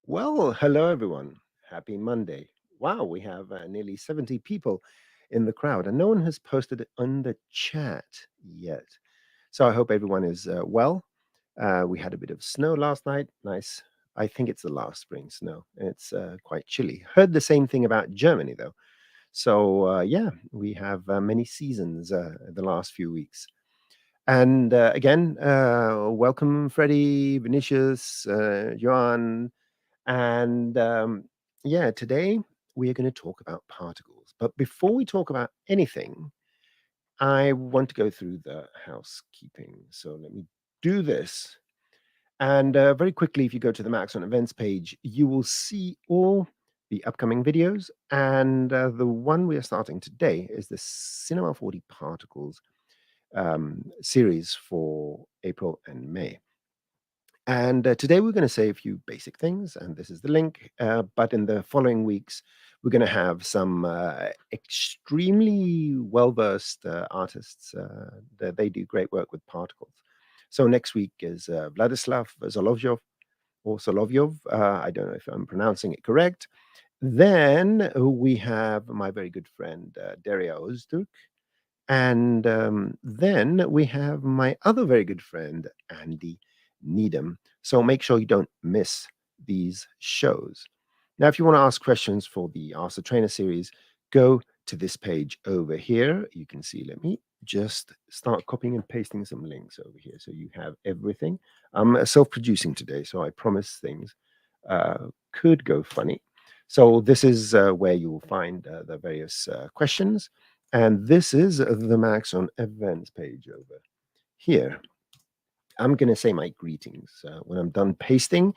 Well, hello everyone. Happy Monday. Wow, we have nearly 70 people in the crowd, and no one has posted it on the chat yet. So I hope everyone is well. We had a bit of snow last night. Nice. I think it's the last spring snow. It's quite chilly. Heard the same thing about Germany, though. So, yeah, we have many seasons the last few weeks. And again, welcome, Freddie, Vinicius, Joan. And yeah, today we are going to talk about particles. But before we talk about anything, I want to go through the housekeeping. So let me do this. And very quickly, if you go to the Maxon events page, you will see all the upcoming videos. And the one we are starting today is the Cinema 40 Particles series for April and May. And today we're going to say a few basic things, and this is the link. But in the following weeks, we're going to have some extremely well-versed artists that they do great work with particles. So next week is Vladislav Zolovyov or Solovyov. I don't know if I'm pronouncing it correct. Then we have my very good friend Daria Ozduk. And then we have my other very good friend, Andy Needham. So make sure you don't miss these shows. Now, if you want to ask questions for the Ask the Trainer series, go to this page over here. You can see, let me just start copying and pasting some links over here so you have everything. I'm self-producing today, so I promise things could go funny. So this is where you will find the various questions. And this is the Maxon events page over here. I'm going to say my greetings when I'm done pasting.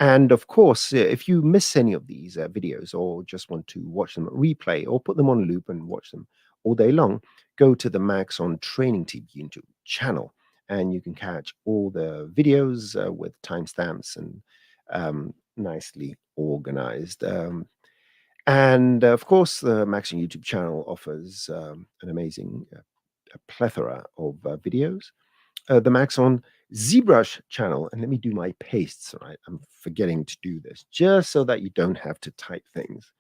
And of course, if you miss any of these videos or just want to watch them replay or put them on loop and watch them all day long, go to the Maxon Training Team YouTube channel and you can catch all the videos with timestamps and nicely organized. And of course, the Maxon YouTube channel offers an amazing plethora of videos. The Maxon ZBrush channel, and let me do my pastes, right? I'm forgetting to do this just so that you don't have to type things.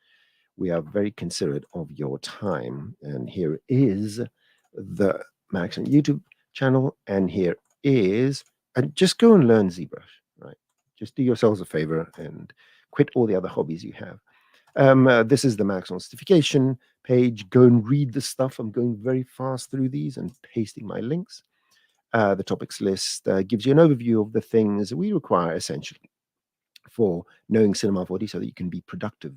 We are very considerate of your time. And here is the Maxon YouTube channel, and here is, and just go and learn ZBrush, right? Just do yourselves a favor and quit all the other hobbies you have. This is the Maxon certification page. Go and read the stuff. I'm going very fast through these and pasting my links. The topics list gives you an overview of the things we require essentially for knowing Cinema 40 so that you can be productive.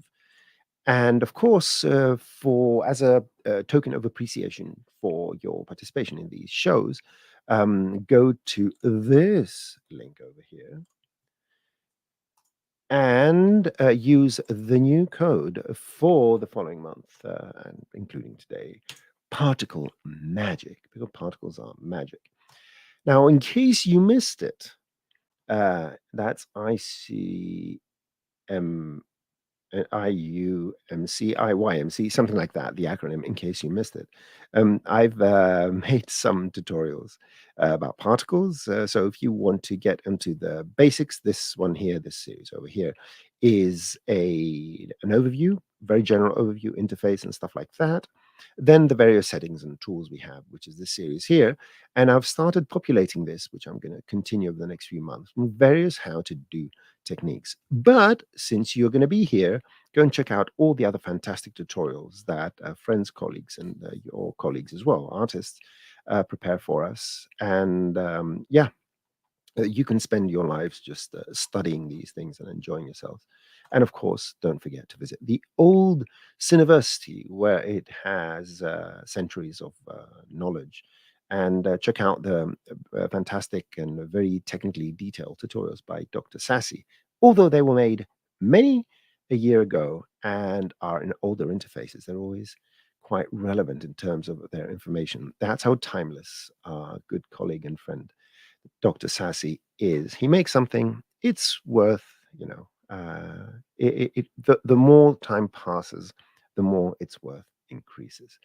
And of course, as a token of appreciation for your participation in these shows, go to this link over here and use the new code for the following month, and including today, Particle Magic, because particles are magic. Now, in case you missed it, that's IUMC, something like that, the acronym, in case you missed it. I've made some tutorials about particles. So if you want to get into the basics, this one here, this series over here, is an overview, very general overview, interface and stuff like that. Then the various settings and tools we have, which is this series here. And I've started populating this, which I'm going to continue over the next few months, with various how to do techniques. But since you're going to be here, go and check out all the other fantastic tutorials that friends, colleagues, and your colleagues as well, artists, prepare for us. And yeah, you can spend your lives just studying these things and enjoying yourselves. And of course, don't forget to visit the old Cineversity, where it has centuries of knowledge. And check out the fantastic and very technically detailed tutorials by Dr. Sassy, although they were made many a year ago and are in older interfaces. They're always quite relevant in terms of their information. That's how timeless our good colleague and friend Dr. Sassy is. He makes something, it's worth, the more time passes, the more its worth increases.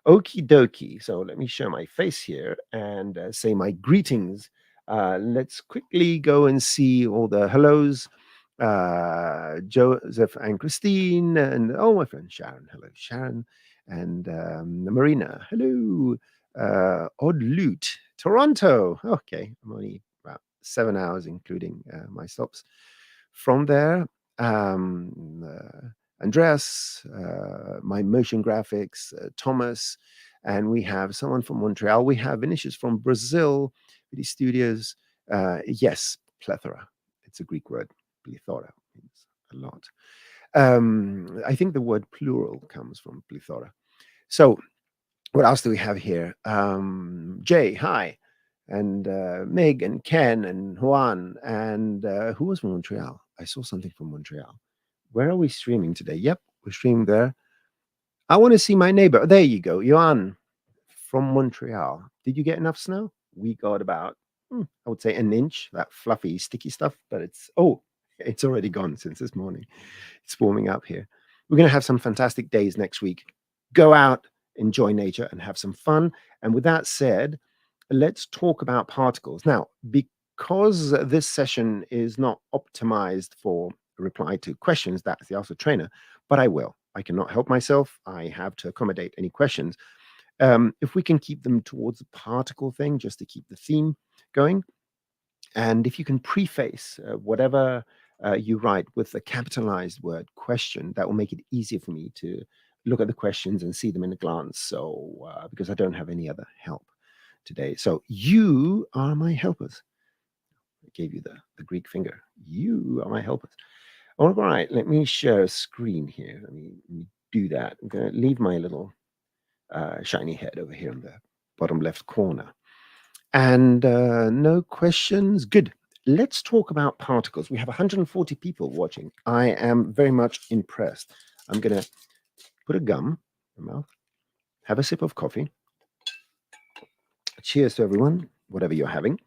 Okie dokie. So let me show my face here and say my greetings. Let's quickly go and see all the hellos. Joseph and Christine, and oh, my friend Sharon. Hello, Sharon. And Marina. Hello. Odd Loot, Toronto. Okay, I'm only about 7 hours, including my stops. From there, Andreas, my motion graphics, Thomas, and we have someone from Montreal. We have Vinicius from Brazil, Video Studios. Yes, plethora. It's a Greek word. Plethora means a lot. I think the word plural comes from plethora. So, what else do we have here? Jay, hi. And Meg and Ken and Juan. And who was from Montreal? I saw something from Montreal. Where are we streaming today? Yep, we're streaming there. I want to see my neighbor. There you go, Johan from Montreal. Did you get enough snow? We got about, I would say, an inch, that fluffy, sticky stuff. But it's already gone since this morning. It's warming up here. We're going to have some fantastic days next week. Go out, enjoy nature, and have some fun. And with that said, let's talk about particles. Now, because this session is not optimized for reply to questions, that's the Ask the Trainer, but I will. I cannot help myself. I have to accommodate any questions. If we can keep them towards the particle thing, just to keep the theme going. And if you can preface whatever you write with a capitalized word question, that will make it easier for me to look at the questions and see them in a glance. So, because I don't have any other help today. So, you are my helpers. I gave you the Greek finger. You are my helpers. All right, let me share a screen here. Let me do that. I'm going to leave my little shiny head over here in the bottom left corner. And no questions. Good. Let's talk about particles. We have 140 people watching. I am very much impressed. I'm going to put a gum in my mouth, have a sip of coffee. Cheers to everyone, whatever you're having.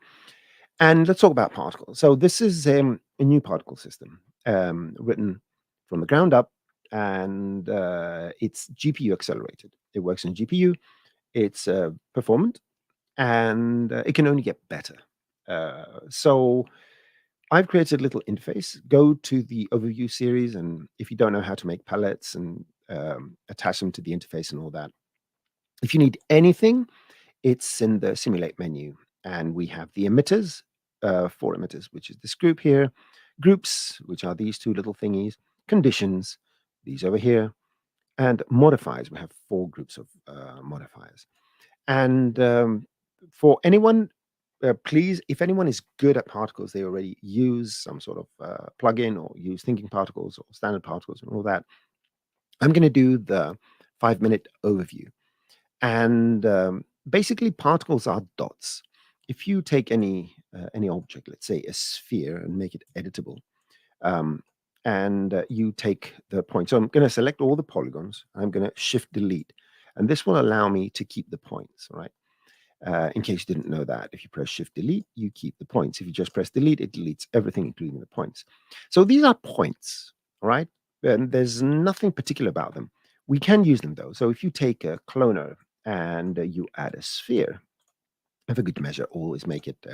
And let's talk about particles. So this is a new particle system written from the ground up, and it's GPU accelerated. It works on GPU. It's performant, and it can only get better. So I've created a little interface. Go to the overview series, and if you don't know how to make palettes and attach them to the interface and all that, if you need anything, it's in the simulate menu. And we have the emitters, 4 emitters, which is this group here, groups, which are these two little thingies, conditions, these over here, and modifiers. We have 4 groups of modifiers. And for anyone, please, if anyone is good at particles, they already use some sort of plugin or use thinking particles or standard particles and all that. I'm going to do the 5-minute overview. And basically, particles are dots. If you take any object, let's say a sphere, and make it editable, and you take the point. So I'm going to select all the polygons. I'm going to shift delete, and this will allow me to keep the points. Right. In case you didn't know that, if you press Shift Delete, you keep the points. If you just press Delete, it deletes everything, including the points. So these are points, all right? And there's nothing particular about them. We can use them though. So if you take a cloner and you add a sphere, have a good measure, always make it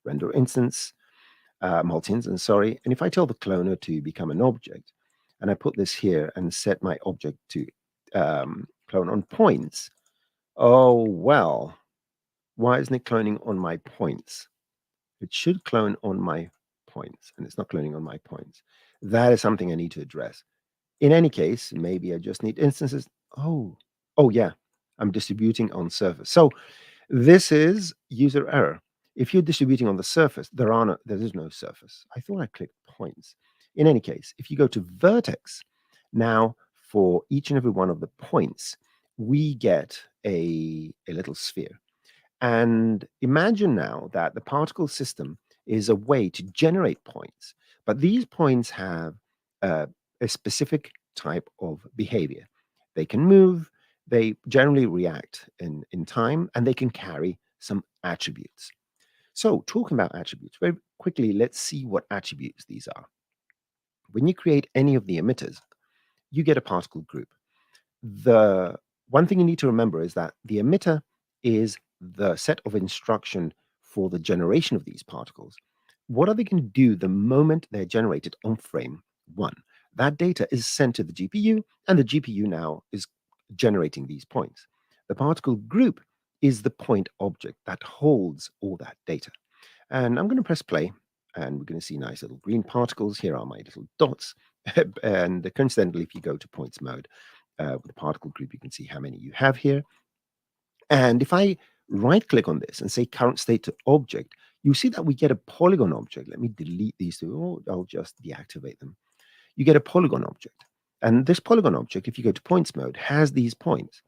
render instance, multi-instance, sorry. And if I tell the cloner to become an object, and I put this here and set my object to clone on points, oh, well, why isn't it cloning on my points? It should clone on my points, and it's not cloning on my points. That is something I need to address. In any case, maybe I just need instances. Oh, yeah, I'm distributing on surface. So this is user error. If you're distributing on the surface, there is no surface. I thought I clicked points. In any case, if you go to vertex, now for each and every one of the points, we get a little sphere. And imagine now that the particle system is a way to generate points, but these points have a specific type of behavior. They can move, they generally react in time, and they can carry some attributes. So, talking about attributes, very quickly, let's see what attributes these are. When you create any of the emitters, you get a particle group. The one thing you need to remember is that the emitter is the set of instruction for the generation of these particles. What are they going to do the moment they're generated on frame one? That data is sent to the GPU, and the GPU now is generating these points. The particle group is the point object that holds all that data. And I'm going to press play, and we're going to see nice little green particles. Here are my little dots. And coincidentally, if you go to points mode with the particle group, you can see how many you have here. And if I right click on this and say current state to object, you see that we get a polygon object. Let me delete these two. Oh, I'll just deactivate them. You get a polygon object. And this polygon object, if you go to points mode, has these points.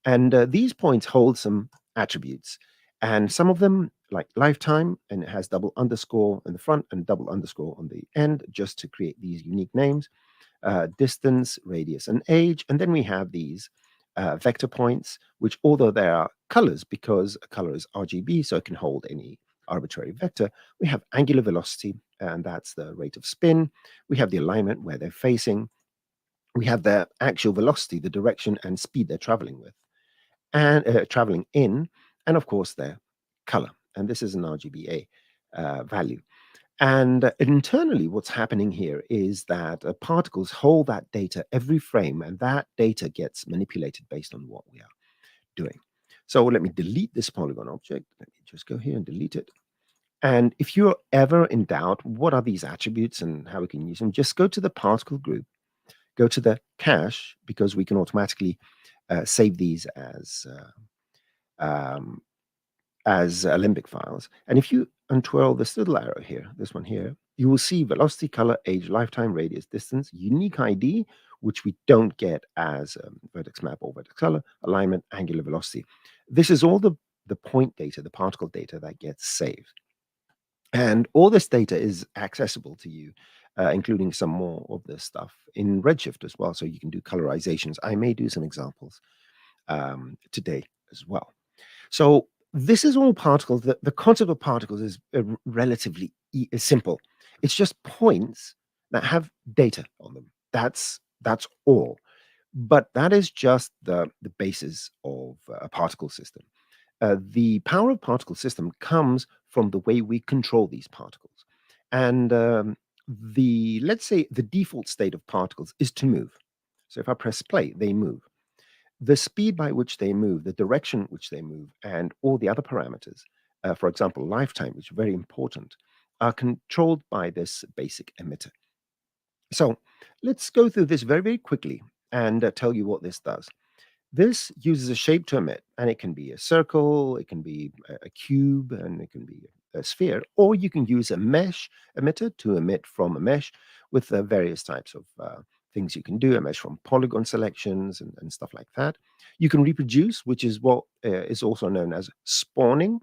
And these points hold some attributes. And some of them, like lifetime, and it has double underscore in the front and double underscore on the end, just to create these unique names, distance, radius, and age. And then we have these vector points, which, although they are colors, because a color is RGB, so it can hold any arbitrary vector, we have angular velocity, and that's the rate of spin. We have the alignment where they're facing. We have their actual velocity, the direction and speed they're traveling with, and traveling in, and of course their color. And this is an RGBA value. And internally, what's happening here is that particles hold that data every frame, and that data gets manipulated based on what we are doing. So let me delete this polygon object. Let me just go here and delete it. And if you're ever in doubt, what are these attributes and how we can use them, just go to the particle group, go to the cache, because we can automatically save these um, as Alembic files. And if you untwirl this little arrow here, this one here, you will see velocity, color, age, lifetime, radius, distance, unique ID, which we don't get as vertex map or vertex color, alignment, angular velocity. This is all the point data, the particle data that gets saved. And all this data is accessible to you, including some more of this stuff in Redshift as well. So you can do colorizations. I may do some examples today as well. So this is all particles. The concept of particles is relatively simple. It's just points that have data on them. That's all. But that is just the basis of a particle system. The power of particle system comes from the way we control these particles. And let's say the default state of particles is to move. So if I press play, they move. The speed by which they move, the direction which they move, and all the other parameters, for example, lifetime, which is very important, are controlled by this basic emitter. So let's go through this very, very quickly and tell you what this does. This uses a shape to emit, and it can be a circle, it can be a cube, and it can be a sphere, or you can use a mesh emitter to emit from a mesh with various types of things you can do, a mesh from polygon selections and stuff like that. You can reproduce, which is what is also known as spawning,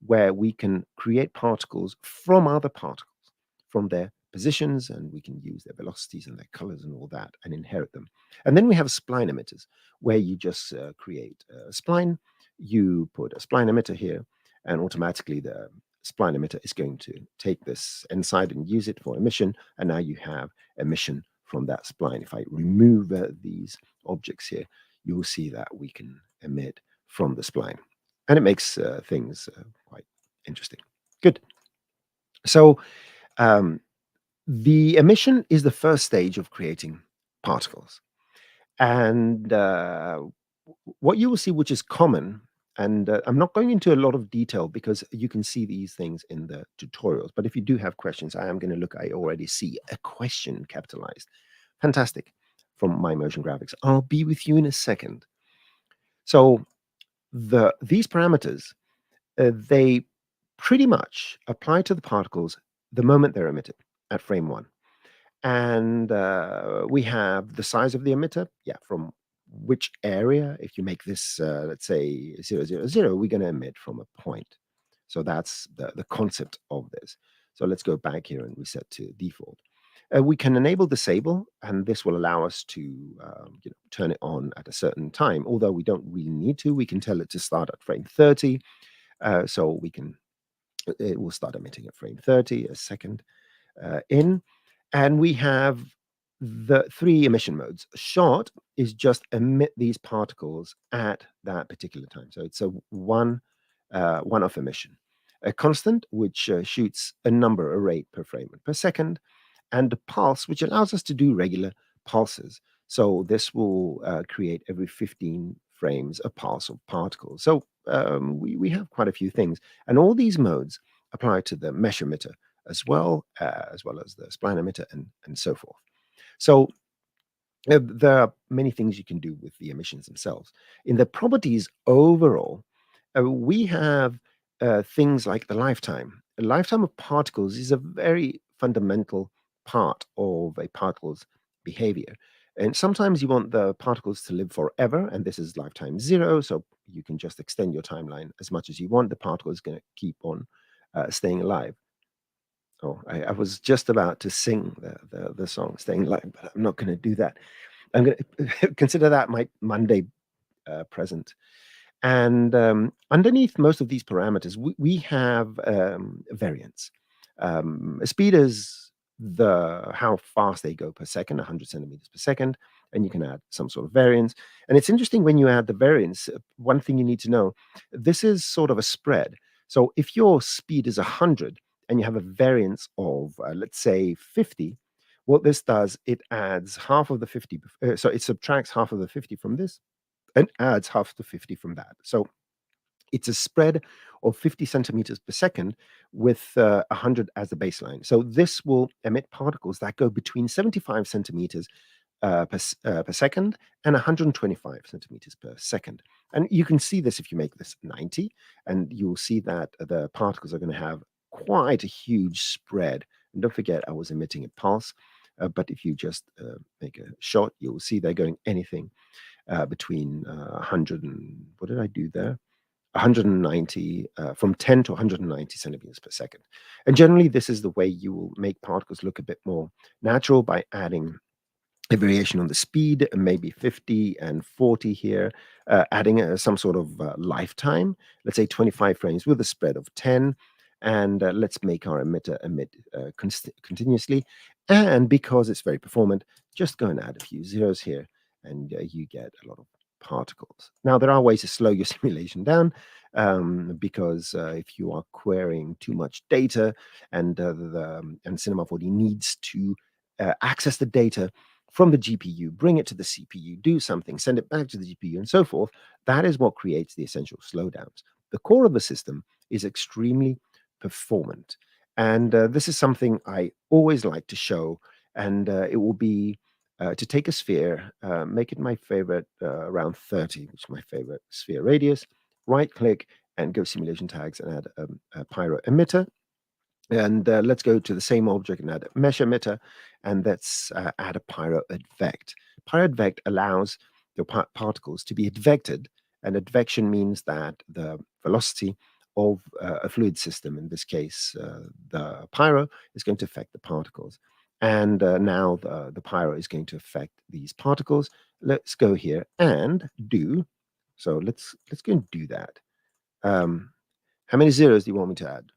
where we can create particles from other particles, from their positions, and we can use their velocities and their colors and all that and inherit them. And then we have spline emitters, where you just create a spline, you put a spline emitter here, and automatically the spline emitter is going to take this inside and use it for emission, and now you have emission from that spline. If I remove these objects here, you will see that we can emit from the spline, and it makes things quite interesting. Good. So the emission is the first stage of creating particles. And what you will see, which is common, and I'm not going into a lot of detail because you can see these things in the tutorials, but if you do have questions, I am going to look. I already see a question capitalized. Fantastic. From My Motion Graphics. I'll be with you in a second. So these parameters, they pretty much apply to the particles the moment they're emitted at frame one. And we have the size of the emitter, yeah, from which area. If you make this, let's say 0, 0, 0, we're going to emit from a point. So that's the concept of this. So let's go back here and reset to default. We can enable disable, and this will allow us to turn it on at a certain time. Although we don't really need to, we can tell it to start at frame 30. So it will start emitting at frame 30, a second in. And we have the three emission modes. Short is just emit these particles at that particular time. So it's a one-off emission. A constant, which shoots a number, a rate per frame per second, and a pulse, which allows us to do regular pulses. So this will create every 15 frames a pulse of particles. So we have quite a few things. And all these modes apply to the mesh emitter as well as the spline emitter and so forth. So there are many things you can do with the emissions themselves. In the properties overall, we have things like the lifetime. A lifetime of particles is a very fundamental part of a particle's behavior. And sometimes you want the particles to live forever, and this is lifetime zero. So you can just extend your timeline as much as you want. The particle is going to keep on staying alive. Oh, I was just about to sing the song "Staying Alive," but I'm not going to do that. I'm going to consider that my Monday present. And underneath most of these parameters, we have variance. Speed is how fast they go per second, 100 centimeters per second, and you can add some sort of variance. And it's interesting when you add the variance. One thing you need to know: this is sort of a spread. So if your speed is 100 and you have a variance of, let's say, 50, what this does, it adds half of the 50. So it subtracts half of the 50 from this and adds half the 50 from that. So it's a spread of 50 centimeters per second with 100 as the baseline. So this will emit particles that go between 75 centimeters per second and 125 centimeters per second. And you can see this if you make this 90, and you'll see that the particles are going to have quite a huge spread. And don't forget, I was emitting a pulse. But if you just make a shot, you'll see they're going anything between 100 and what did I do there? 190 from 10 to 190 centimeters per second. And generally, this is the way you will make particles look a bit more natural by adding a variation on the speed, maybe 50 and 40 here, adding some sort of lifetime, let's say 25 frames with a spread of 10. And let's make our emitter emit continuously. And because it's very performant, just go and add a few zeros here, and you get a lot of particles. Now, there are ways to slow your simulation down because if you are querying too much data and Cinema 4D needs to access the data from the GPU, bring it to the CPU, do something, send it back to the GPU, and so forth. That is what creates the essential slowdowns. The core of the system is extremely performant. And this is something I always like to show. And it will be to take a sphere, make it my favorite around 30, which is my favorite sphere radius, right click and go simulation tags and add a pyro emitter. And let's go to the same object and add a mesh emitter, and let's add a pyro advect. Pyro advect allows the particles to be advected, and advection means that the velocity of a fluid system, in this case the pyro, is going to affect the particles. And now the pyro is going to affect these particles. Let's go here and do. So let's go and do that. How many zeros do you want me to add?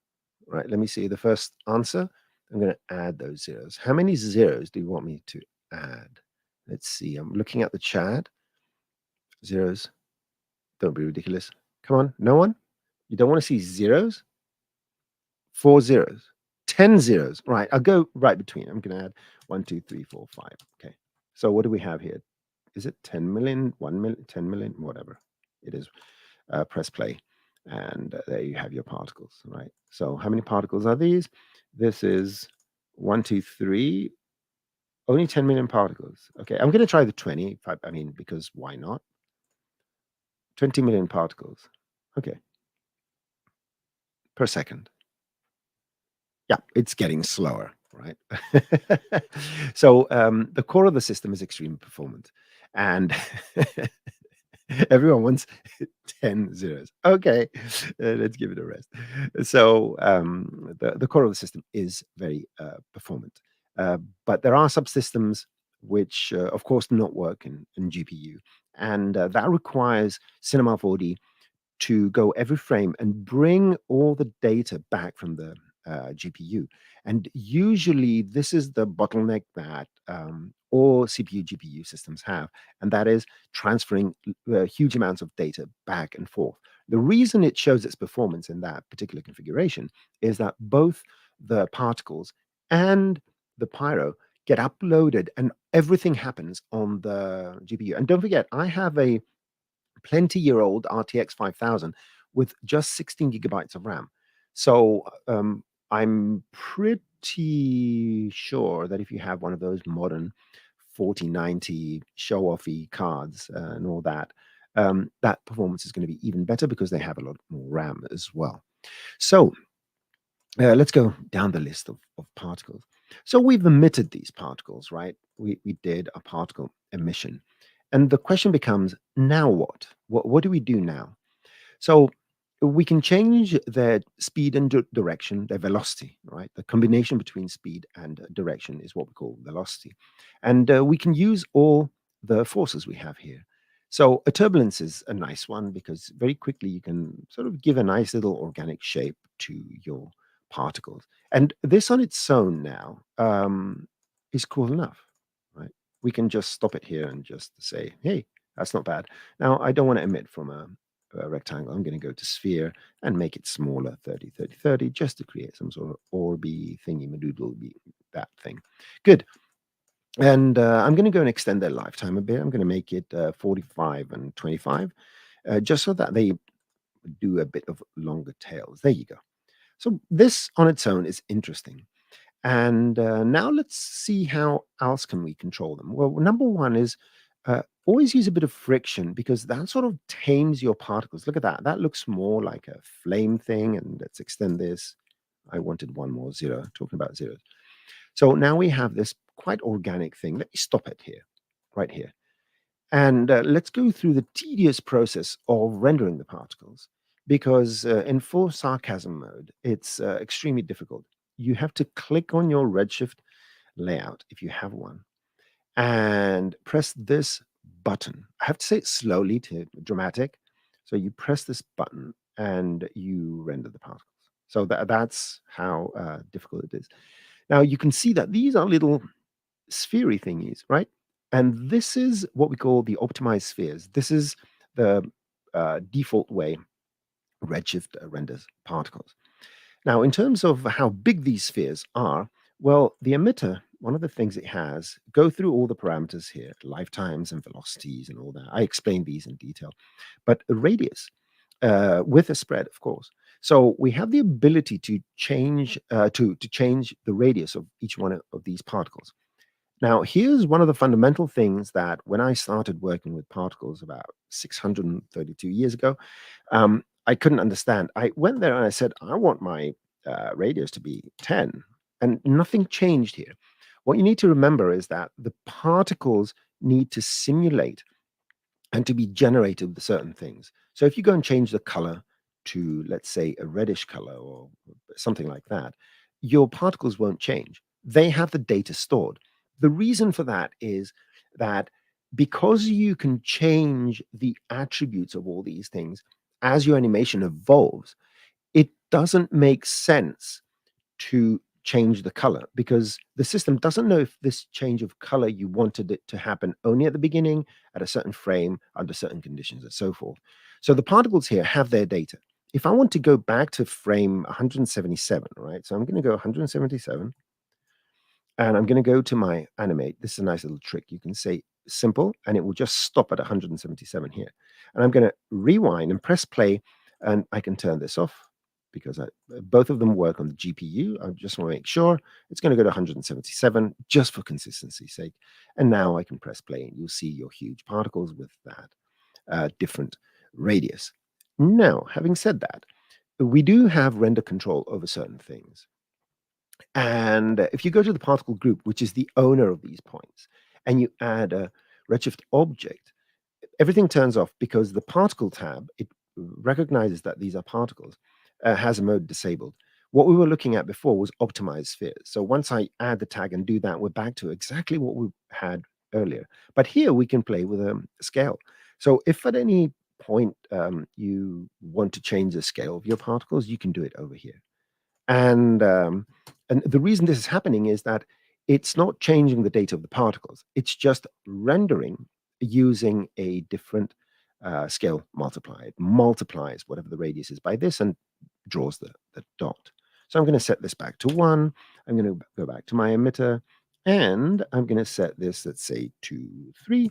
Right, let me see the first answer. I'm going to add those zeros. How many zeros do you want me to add? Let's see. I'm looking at the chat. Zeros. Don't be ridiculous. Come on. No one? You don't want to see zeros? 4 zeros. 10 zeros. Right. I'll go right between. I'm going to add 1, 2, 3, 4, 5. Okay. So what do we have here? Is it 10 million, 1 million, 10 million, whatever it is? Press play. And there you have your particles, right? So how many particles are these? This is 1, 2, 3, only 10 million particles. Okay, I'm going to try the 20, I mean, because why not? 20 million particles. Okay, per second. Yeah, it's getting slower, right? So the core of the system is extremely performant. And everyone wants 10 zeros. Okay, let's give it a rest. So the core of the system is very performant. But there are subsystems which, of course, do not work in GPU. And that requires Cinema 4D to go every frame and bring all the data back from the GPU. And usually, this is the bottleneck that all CPU GPU systems have, and that is transferring huge amounts of data back and forth. The reason it shows its performance in that particular configuration is that both the particles and the pyro get uploaded and everything happens on the GPU. And don't forget, I have a plenty-year-old RTX 5000 with just 16 gigabytes of RAM. So I'm pretty sure that if you have one of those modern 4090 show-offy cards and all that, that performance is going to be even better because they have a lot more RAM as well. So let's go down the list of particles. So we've emitted these particles, right? We did a particle emission. And the question becomes, now what? What do we do now? So we can change their speed and direction, their velocity, right? The combination between speed and direction is what we call velocity. And we can use all the forces we have here. So a turbulence is a nice one because very quickly you can sort of give a nice little organic shape to your particles. And this on its own now is cool enough, right? We can just stop it here and just say, hey, that's not bad. Now, I don't want to emit from a rectangle. I'm going to go to sphere and make it smaller, 30, 30, 30, just to create some sort of orby thingy madoodle, that thing. Good. And I'm going to go and extend their lifetime a bit. I'm going to make it 45 and 25, just so that they do a bit of longer tails. There you go. So this on its own is interesting. And now let's see how else can we control them. Well, number one is always use a bit of friction because that sort of tames your particles. Look at that. That looks more like a flame thing. And let's extend this. I wanted one more zero, talking about zeros. So now we have this quite organic thing. Let me stop it here, right here. And let's go through the tedious process of rendering the particles because in full sarcasm mode, it's extremely difficult. You have to click on your Redshift layout if you have one and press this button. I have to say it slowly to dramatic. So you press this button and you render the particles. So that's how difficult it is. Now you can see that these are little sphery thingies, right? And this is what we call the optimized spheres. This is the default way Redshift renders particles. Now, in terms of how big these spheres are, well, the emitter, one of the things it has, go through all the parameters here, lifetimes and velocities and all that. I explained these in detail. But a radius with a spread, of course. So we have the ability to change to change the radius of each one of these particles. Now, here's one of the fundamental things that when I started working with particles about 632 years ago, I couldn't understand. I went there and I said, I want my radius to be 10, and nothing changed here. What you need to remember is that the particles need to simulate and to be generated with certain things. So if you go and change the color to, let's say, a reddish color or something like that, your particles won't change. They have the data stored. The reason for that is that because you can change the attributes of all these things as your animation evolves, it doesn't make sense to change the color because the system doesn't know if this change of color you wanted it to happen only at the beginning, at a certain frame, under certain conditions, and so forth. So the particles here have their data. If I want to go back to frame 177, right? So I'm going to go 177 and I'm going to go to my animate. This is a nice little trick. You can say simple and it will just stop at 177 here. And I'm going to rewind and press play and I can turn this off because both of them work on the GPU. I just want to make sure it's going to go to 177 just for consistency's sake. And now I can press play and you'll see your huge particles with that different radius. Now, having said that, we do have render control over certain things. And if you go to the particle group, which is the owner of these points, and you add a Redshift object, everything turns off because the particle tab, it recognizes that these are particles, has a mode disabled. What we were looking at before was optimized spheres. So once I add the tag and do that, we're back to exactly what we had earlier. But here we can play with a scale. So if at any point you want to change the scale of your particles, you can do it over here. And the reason this is happening is that it's not changing the data of the particles. It's just rendering using a different scale multiplier. It multiplies whatever the radius is by this and draws the dot. So I'm going to set this back to 1. I'm going to go back to my emitter, and I'm going to set this, let's say, to 3.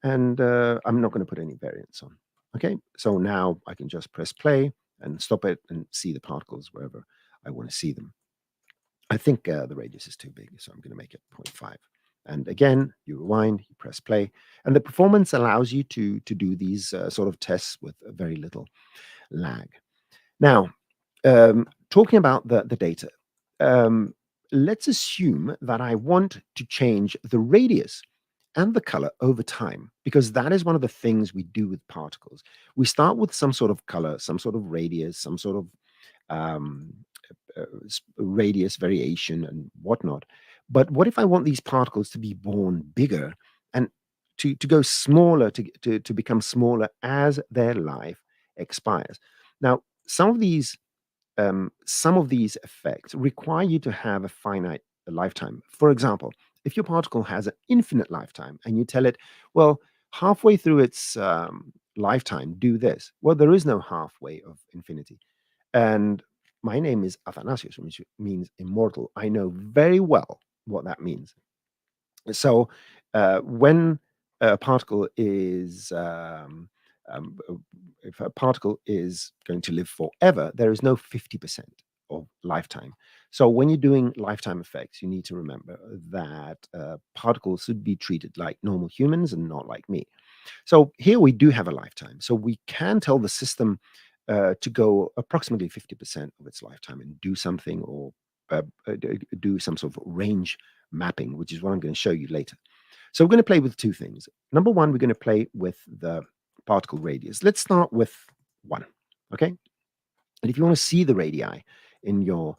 And I'm not going to put any variance on. Okay, so now I can just press play and stop it and see the particles wherever I want to see them. I think the radius is too big, so I'm going to make it 0.5. And again, you rewind, you press play, and the performance allows you to do these sort of tests with very little lag. Now, talking about the data, let's assume that I want to change the radius and the color over time, because that is one of the things we do with particles. We start with some sort of color, some sort of radius, some sort of um, radius variation and whatnot. But what if I want these particles to be born bigger and to go smaller, to become smaller as their life expires? Now, some of these effects require you to have a finite lifetime. For example, if your particle has an infinite lifetime and you tell it, well, halfway through its lifetime, do this. Well, there is no halfway of infinity. And my name is Athanasius, which means immortal. I know very well what that means. So when a particle is uh, if a particle is going to live forever, there is no 50% of lifetime. So when you're doing lifetime effects, you need to remember that particles should be treated like normal humans and not like me. So here we do have a lifetime. So we can tell the system to go approximately 50% of its lifetime and do something, or do some sort of range mapping, which is what I'm going to show you later. So we're going to play with two things. Number one, we're going to play with the particle radius. Let's start with 1. Okay. And if you want to see the radii in your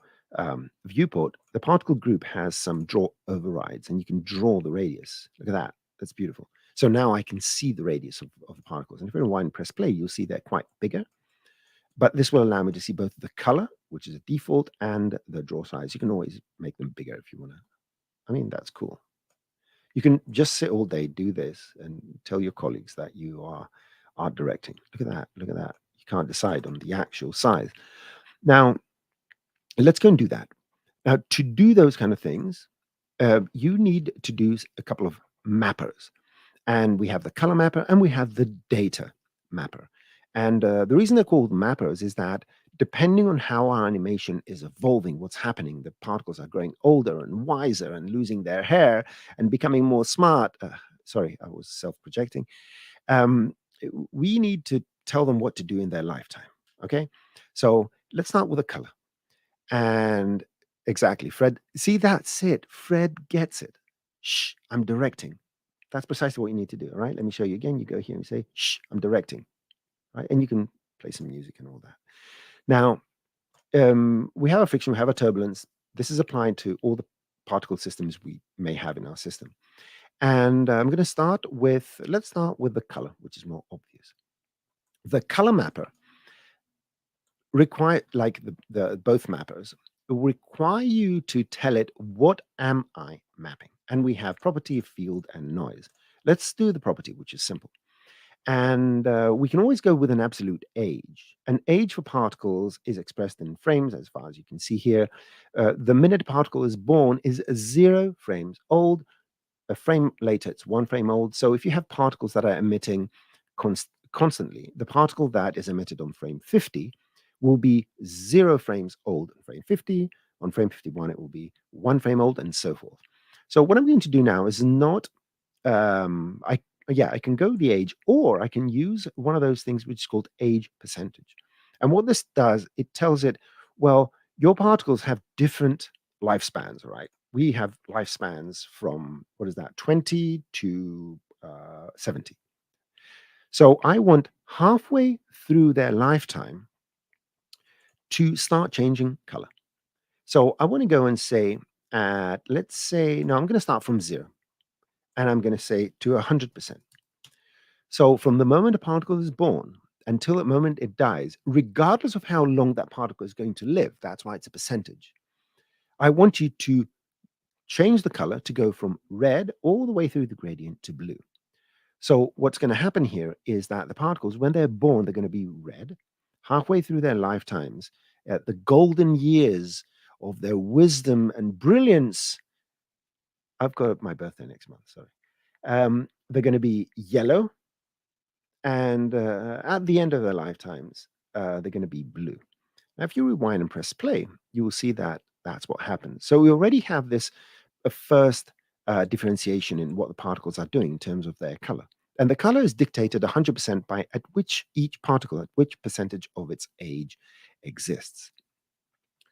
viewport, the particle group has some draw overrides, and you can draw the radius. Look at that. That's beautiful. So now I can see the radius of the particles. And if I rewind and press play, you'll see they're quite bigger. But this will allow me to see both the color, which is a default, and the draw size. You can always make them bigger if you want to. I mean, that's cool. You can just sit all day, do this, and tell your colleagues that you are art directing. Look at that. Look at that. You can't decide on the actual size. Now, let's go and do that. Now, to do those kind of things, you need to do a couple of mappers. And we have the color mapper and we have the data mapper. And the reason they're called mappers is that depending on how our animation is evolving, what's happening, the particles are growing older and wiser and losing their hair and becoming more smart. Sorry, I was self-projecting. We need to tell them what to do in their lifetime. Okay, so let's start with a color. And exactly, Fred. See, that's it. Fred gets it. Shh, I'm directing. That's precisely what you need to do. All right, let me show you again. You go here and you say, shh, I'm directing. Right, and you can play some music and all that. Now, we have a friction, we have a turbulence. This is applied to all the particle systems we may have in our system. And I'm going to let's start with the color, which is more obvious. The color mapper require, like the both mappers, require you to tell it, what am I mapping? And we have property, field, and noise. Let's do the property, which is simple. And we can always go with an absolute age. An age for particles is expressed in frames, as far as you can see here. The minute a particle is born is 0 frames old. A frame later, it's 1 frame old. So if you have particles that are emitting constantly, the particle that is emitted on frame 50 will be 0 frames old on frame 50. On frame 51, it will be 1 frame old, and so forth. So what I'm going to do now is not, I can go the age, or I can use one of those things which is called age percentage. And what this does, it tells it, well, your particles have different lifespans, right? We have lifespans from, what is that, 20 to 70. So I want halfway through their lifetime to start changing color. So I want to go and say, let's say, no, I'm going to start from 0, and I'm going to say to 100%. So from the moment a particle is born, until the moment it dies, regardless of how long that particle is going to live. That's why it's a percentage. I want you to change the color to go from red all the way through the gradient to blue. So what's going to happen here is that the particles, when they're born, they're going to be red. Halfway through their lifetimes, at the golden years of their wisdom and brilliance, I've got my birthday next month, sorry. They're going to be yellow, and at the end of their lifetimes, they're going to be blue. Now, if you rewind and press play, you will see that that's what happens. So we already have this first differentiation in what the particles are doing in terms of their color. And the color is dictated 100% by at which each particle, at which percentage of its age exists.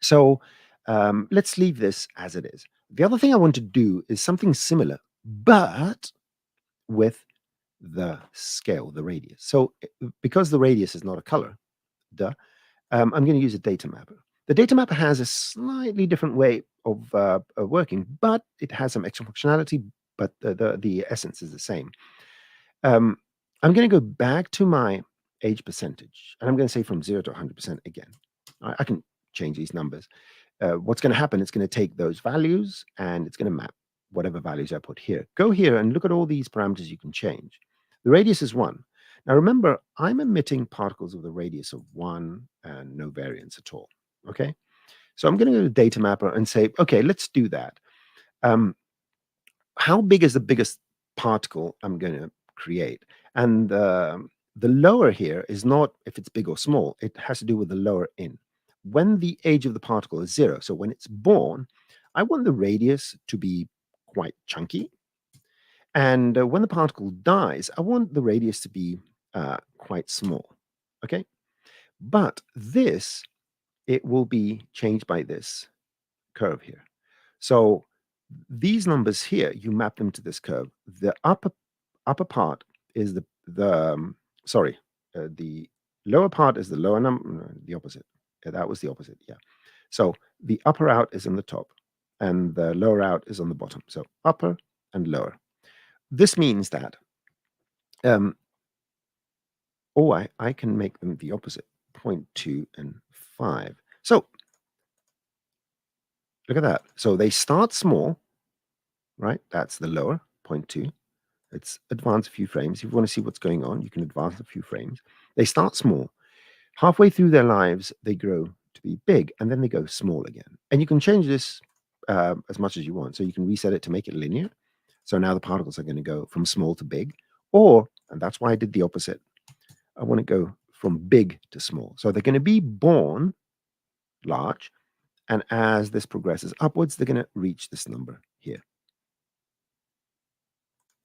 So let's leave this as it is. The other thing I want to do is something similar, but with the scale, the radius. So because the radius is not a color, duh, I'm going to use a data mapper. The data mapper has a slightly different way of working, but it has some extra functionality, but the essence is the same. I'm going to go back to my age percentage, and I'm going to say from 0 to 100% again. I can change these numbers. What's going to happen, it's going to take those values, and it's going to map whatever values I put here. Go here and look at all these parameters you can change. The radius is 1. Now remember, I'm emitting particles of the radius of 1 and no variance at all, okay? So I'm going to go to data mapper and say, okay, let's do that. How big is the biggest particle I'm going to create? And the lower here is not if it's big or small. It has to do with the lower in. When the age of the particle is 0, so when it's born, I want the radius to be quite chunky. And when the particle dies, I want the radius to be quite small, okay? But this, it will be changed by this curve here. So these numbers here, you map them to this curve. The upper part is the lower part is the lower number, the opposite. Yeah, that was the opposite, yeah. So the upper out is on the top, and the lower out is on the bottom. So upper and lower. This means that, I can make them the opposite, 0.2 and 5. So look at that. So they start small, right? That's the lower, 0.2. Let's advance a few frames. If you want to see what's going on, you can advance a few frames. They start small. Halfway through their lives, they grow to be big, and then they go small again. And you can change this as much as you want. So you can reset it to make it linear. So now the particles are going to go from small to big. Or, and that's why I did the opposite, I want to go from big to small. So they're going to be born large, and as this progresses upwards, they're going to reach this number here.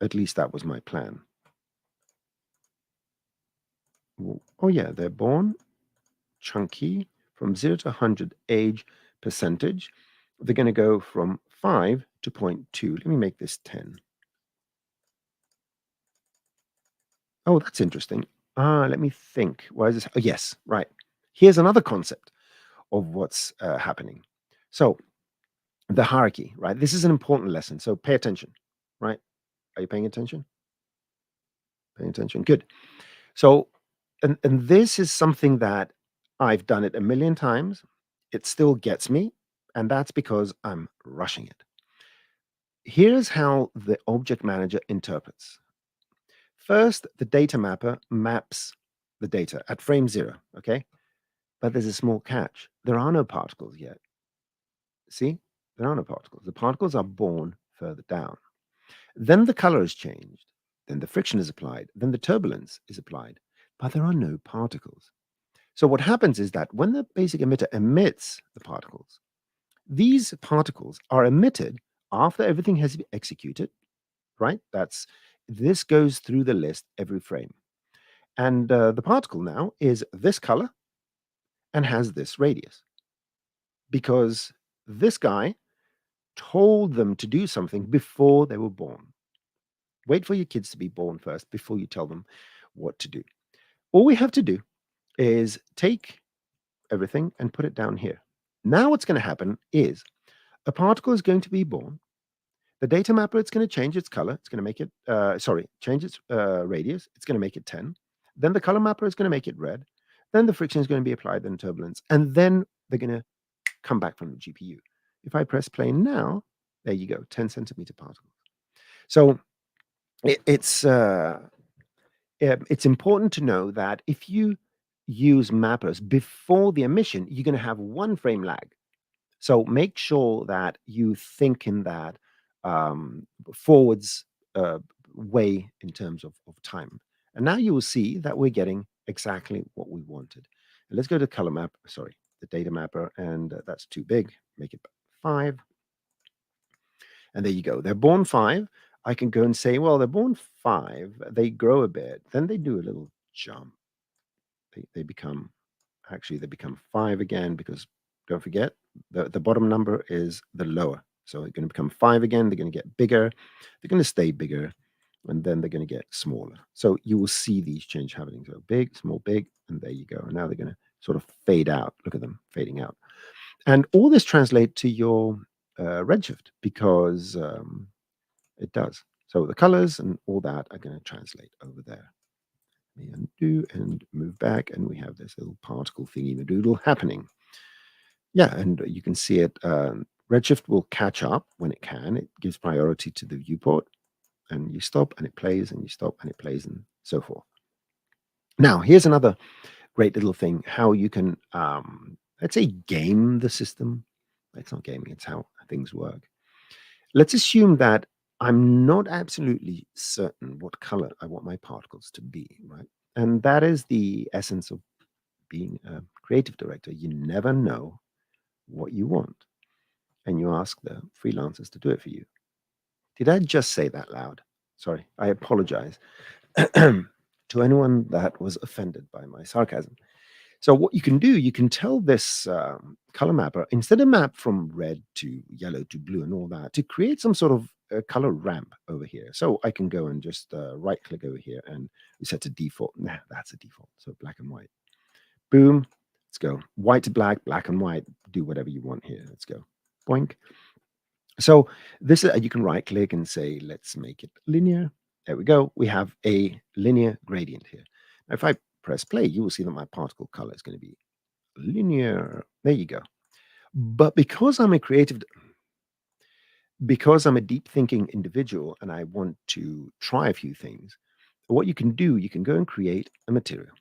At least that was my plan. Oh yeah, they're born chunky from 0 to 100 age percentage. They're going to go from 5 to 0.2. Let me make this 10. Oh, that's interesting. Let me think. Why is this? Oh, yes, right. Here's another concept of what's happening. So the hierarchy, right? This is an important lesson. So pay attention, right? Are you paying attention? Paying attention. Good. So, and this is something that I've done it a million times. It still gets me, and that's because I'm rushing it. Here's how the object manager interprets. First, the data mapper maps the data at frame 0, okay? But there's a small catch. There are no particles yet. See? There are no particles. The particles are born further down. Then the color is changed. Then the friction is applied. Then the turbulence is applied. But there are no particles. So what happens is that when the basic emitter emits the particles, these particles are emitted after everything has been executed, right? This goes through the list every frame. And the particle now is this color and has this radius because this guy told them to do something before they were born. Wait for your kids to be born first before you tell them what to do. All we have to do is take everything and put it down here. Now what's going to happen is a particle is going to be born. The data mapper, it's going to change its color. It's going to make it, change its radius. It's going to make it 10. Then the color mapper is going to make it red. Then the friction is going to be applied, then turbulence, and then they're going to come back from the GPU. If I press play now, there you go, 10 centimeter particles. So it's important to know that if you use mappers before the emission, you're going to have 1 frame lag. So make sure that you think in that forwards way in terms of time. And now you will see that we're getting exactly what we wanted. And let's go to color map, sorry, the data mapper, and that's too big. Make it 5. And there you go. They're born 5. I can go and say, well, they're born 5. They grow a bit. Then they do a little jump. They become, actually, they become 5 again, because don't forget, the bottom number is the lower. So they're going to become 5 again. They're going to get bigger. They're going to stay bigger. And then they're going to get smaller. So you will see these change happening. So big, small, big, and there you go. And now they're going to sort of fade out. Look at them fading out. And all this translates to your redshift, because it does. So the colors and all that are going to translate over there. Let me undo and move back, and we have this little particle thingy madoodle happening. Yeah, and you can see it. Redshift will catch up when it can. It gives priority to the viewport, and you stop and it plays, and you stop and it plays, and so forth. Now, here's another great little thing, how you can, let's say, game the system. It's not gaming, it's how things work. Let's assume that I'm not absolutely certain what color I want my particles to be, right? And that is the essence of being a creative director. You never know what you want, and you ask the freelancers to do it for you. Did I just say that loud? Sorry, I apologize to anyone that was offended by my sarcasm. So what you can do, you can tell this color mapper, instead of map from red to yellow to blue and all that, to create some sort of color ramp over here. So I can go and just right click over here and set to default. Nah, that's a default. So black and white. Boom. Let's go. White to black, black and white. Do whatever you want here. Let's go. Boink. So this you can right click and say, let's make it linear. There we go. We have a linear gradient here. Now, if I press play, you will see that my particle color is going to be linear. There you go. But because I'm a deep thinking individual and I want to try a few things, what you can do, you can go and create a material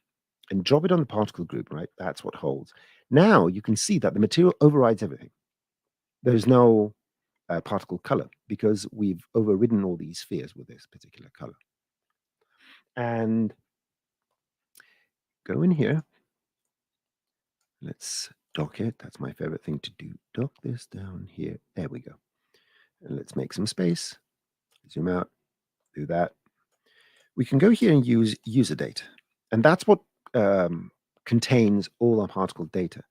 and drop it on the particle group, right? That's what holds. Now you can see that the material overrides everything. There's no particle color because we've overridden all these spheres with this particular color. And go in here. Let's dock it. That's my favorite thing to do. Dock this down here. There we go. And let's make some space. Zoom out. Do that. We can go here and use user data. And that's what contains all our particle data.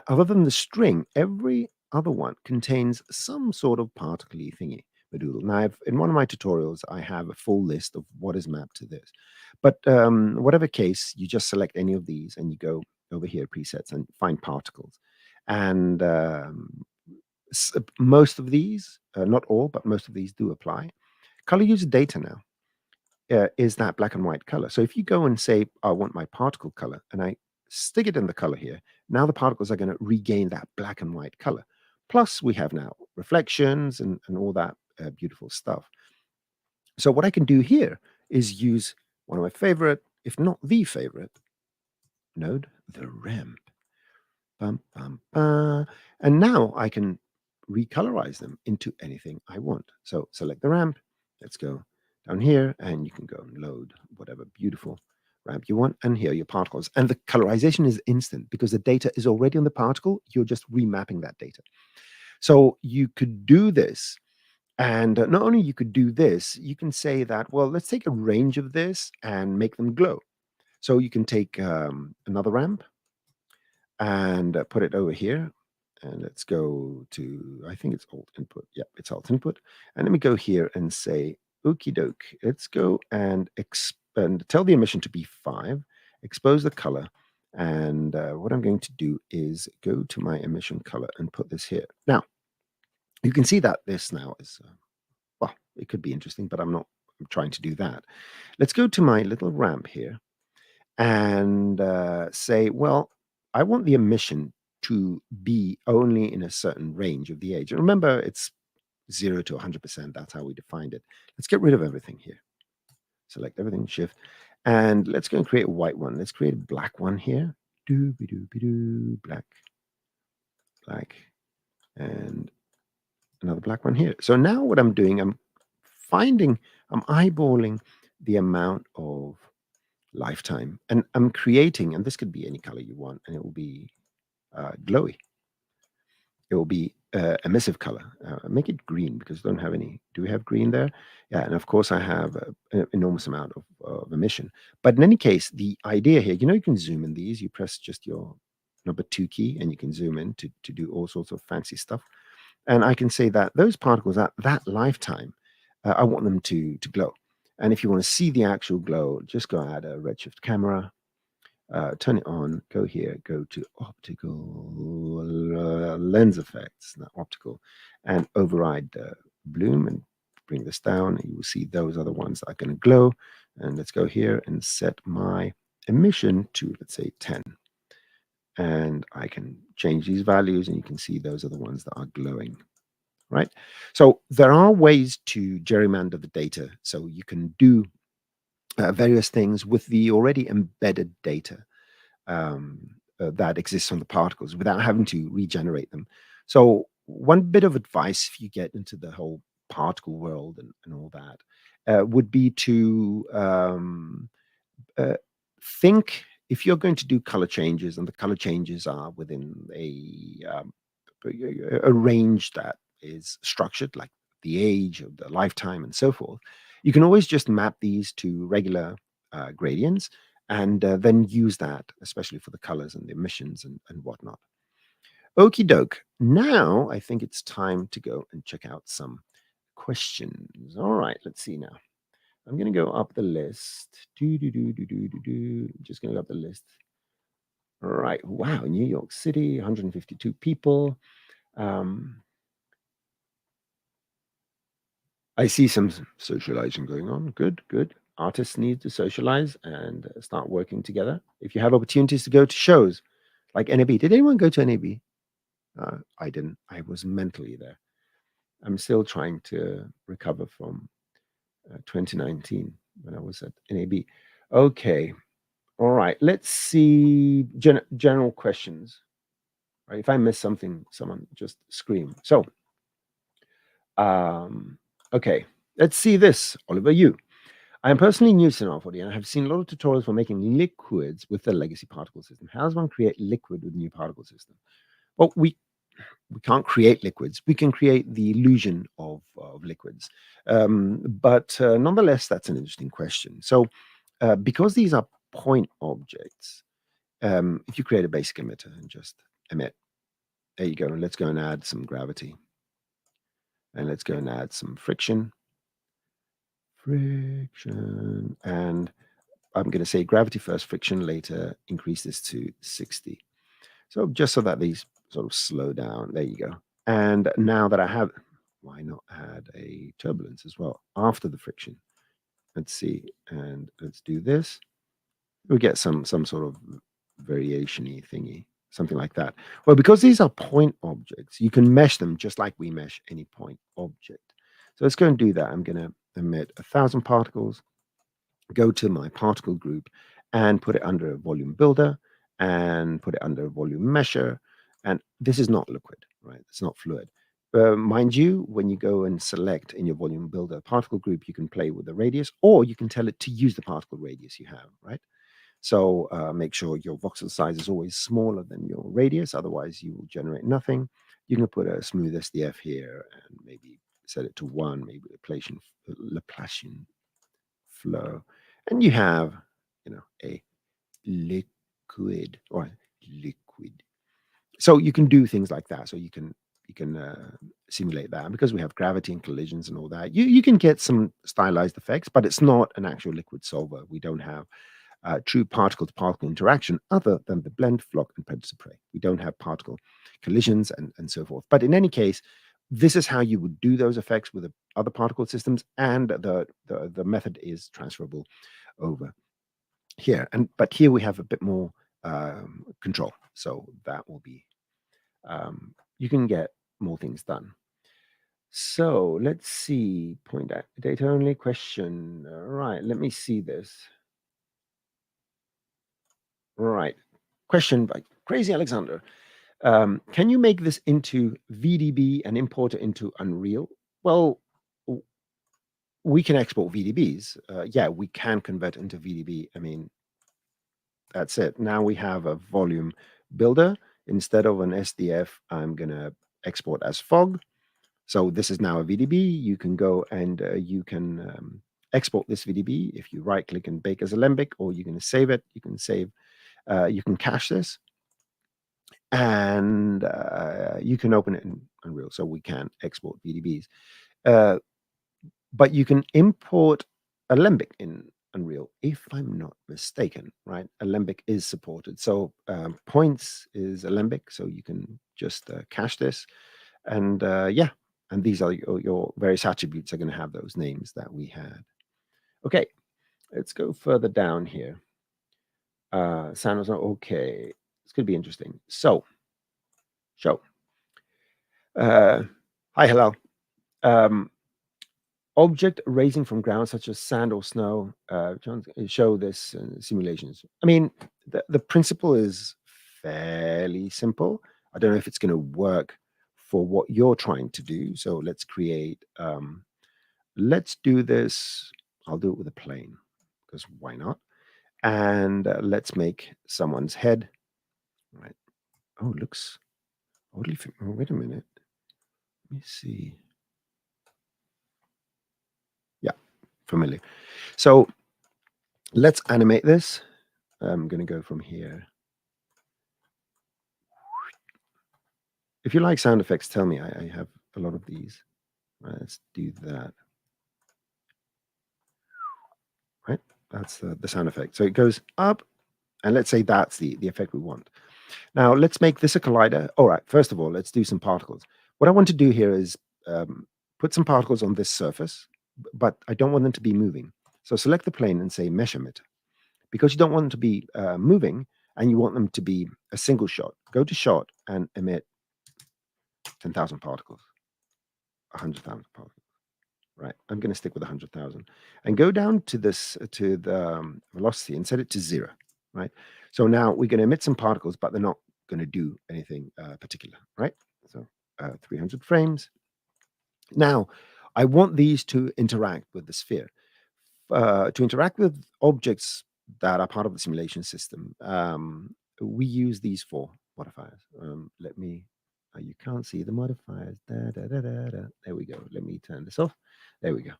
Other than the string, every other one contains some sort of particle-y thingy. Now, in one of my tutorials, I have a full list of what is mapped to this. But whatever case, you just select any of these and you go over here, presets, and find particles. And most of these, not all, but most of these do apply. Color user data now is that black and white color. So if you go and say, I want my particle color, and I stick it in the color here, now the particles are going to regain that black and white color. Plus, we have now reflections and all that beautiful stuff. So what I can do here is use one of my favorite, if not the favorite, node, the ramp. Bum, bum, bum. And now I can recolorize them into anything I want. So select the ramp. Let's go down here, and you can go and load whatever beautiful ramp you want. And here are your particles. And the colorization is instant because the data is already on the particle. You're just remapping that data. So you could do this. And not only you could do this, you can say that, well, let's take a range of this and make them glow. So you can take another ramp and put it over here. And let's go to, I think it's alt input. Yeah, it's alt input. And let me go here and say, okie doke. Let's go and tell the emission to be 5, expose the color. And what I'm going to do is go to my emission color and put this here. Now, you can see that this now is, well, it could be interesting, but I'm trying to do that. Let's go to my little ramp here. and say, well, I want the emission to be only in a certain range of the age. And remember, it's 0 to 100%. That's how we defined it. Let's get rid of everything here. Select everything, shift, and let's go and create a white one. Let's create a black one here. Doo-be-doo-be-doo, black, black, and another black one here. So now what I'm doing, I'm eyeballing the amount of lifetime, and I'm creating, and this could be any color you want, and it will be glowy. It will be emissive color. Make it green because I don't have any. Do we have green there? Yeah, and of course I have an enormous amount of emission. But in any case, the idea here, you can zoom in these. You press just your number 2 key, and you can zoom in to do all sorts of fancy stuff. And I can say that those particles at that lifetime, I want them to glow. And if you want to see the actual glow, just go add a redshift camera, turn it on, go here, go to optical lens effects, not optical, and override the bloom and bring this down. You will see those are the ones that are going to glow. And let's go here and set my emission to, let's say, 10. And I can change these values, and you can see those are the ones that are glowing, right? So there are ways to gerrymander the data. So you can do various things with the already embedded data that exists on the particles without having to regenerate them. So one bit of advice, if you get into the whole particle world and all that, would be to think, if you're going to do color changes, and the color changes are within a range that is structured, like the age of the lifetime and so forth, you can always just map these to regular gradients, and then use that, especially for the colors and the emissions and whatnot. Okie doke. Now I think it's time to go and check out some questions. All right, let's see now. I'm going to go up the list. Just going to go up the list. All right. Wow. New York City, 152 people. I see some socializing going on. Good, good. Artists need to socialize and start working together. If you have opportunities to go to shows like NAB, did anyone go to NAB? I didn't. I was mentally there. I'm still trying to recover from 2019 when I was at NAB. Okay. All right. Let's see general questions. Right. If I miss something, someone just scream. So, okay. Let's see this, Oliver. I am personally new to Synopody, and I have seen a lot of tutorials for making liquids with the legacy particle system. How does one create liquid with new particle system? Well, we can't create liquids. We can create the illusion of liquids. But nonetheless, that's an interesting question. So because these are point objects, if you create a basic emitter and just emit, there you go. And let's go and add some gravity. And let's go and add some friction. Friction. And I'm going to say gravity first, friction later, increase this to 60. So just so that these sort of slow down. There you go. And now that I have, why not add a turbulence as well after the friction? Let's see. And let's do this. We get some sort of variation-y thingy, something like that. Well, because these are point objects, you can mesh them just like we mesh any point object. So let's go and do that. I'm going to emit 1,000 particles, go to my particle group and put it under a volume builder and put it under a volume mesher. And this is not liquid, right? It's not fluid. Mind you, when you go and select in your volume builder particle group, you can play with the radius, or you can tell it to use the particle radius you have, right? So make sure your voxel size is always smaller than your radius, otherwise you will generate nothing. You can put a smooth SDF here and maybe set it to 1, maybe Laplacian flow, and you have, a liquid or liquid. So you can do things like that. So you can simulate that. And because we have gravity and collisions and all that, you can get some stylized effects, but it's not an actual liquid solver. We don't have true particle-to-particle interaction other than the blend, flock, and predator-prey. We don't have particle collisions and so forth. But in any case, this is how you would do those effects with other particle systems, and the method is transferable over. here. But here we have a bit more control. So that will be, you can get more things done. So let's see, point at data only question. Right, let me see this. Right, question by Crazy Alexander. Can you make this into VDB and import it into Unreal? Well, we can export VDBs. Yeah, we can convert into VDB. I mean, that's it. Now we have a volume builder. Instead of an SDF, I'm going to export as fog. So this is now a VDB. You can go and you can export this VDB if you right click and bake as Alembic, or you're going to save it. You can save, you can cache this, and you can open it in Unreal. So we can export VDBs. But you can import Alembic in Unreal, if I'm not mistaken, right? Alembic is supported. So points is Alembic, so you can just cache this. And yeah, and these are your various attributes are going to have those names that we had. Okay, let's go further down here. Sound was not okay. It's going to be interesting. So, show. Hi, hello. Object raising from ground, such as sand or snow, show this simulations. I mean, the principle is fairly simple. I don't know if it's going to work for what you're trying to do. So let's create, let's do this. I'll do it with a plane because why not? And let's make someone's head. Right. Oh, looks oddly. Oh, wait a minute. Let me see. Yeah, familiar. So let's animate this. I'm going to go from here. If you like sound effects, tell me. I have a lot of these. Let's do that. Right? That's the sound effect. So it goes up, and let's say that's the effect we want. Now, let's make this a collider. All right, first of all, let's do some particles. What I want to do here is put some particles on this surface, but I don't want them to be moving. So select the plane and say Mesh Emitter. Because you don't want them to be moving, and you want them to be a single shot, go to Shot and emit 10,000 particles, 100,000 particles. Right, I'm going to stick with 100,000 and go down to this to the velocity and set it to 0. Right, so now we're going to emit some particles, but they're not going to do anything particular. Right, so 300 frames. Now I want these to interact with the sphere. To interact with objects that are part of the simulation system, we use these 4 modifiers. Let me, you can't see the modifiers. There we go. Let me turn this off. There we go.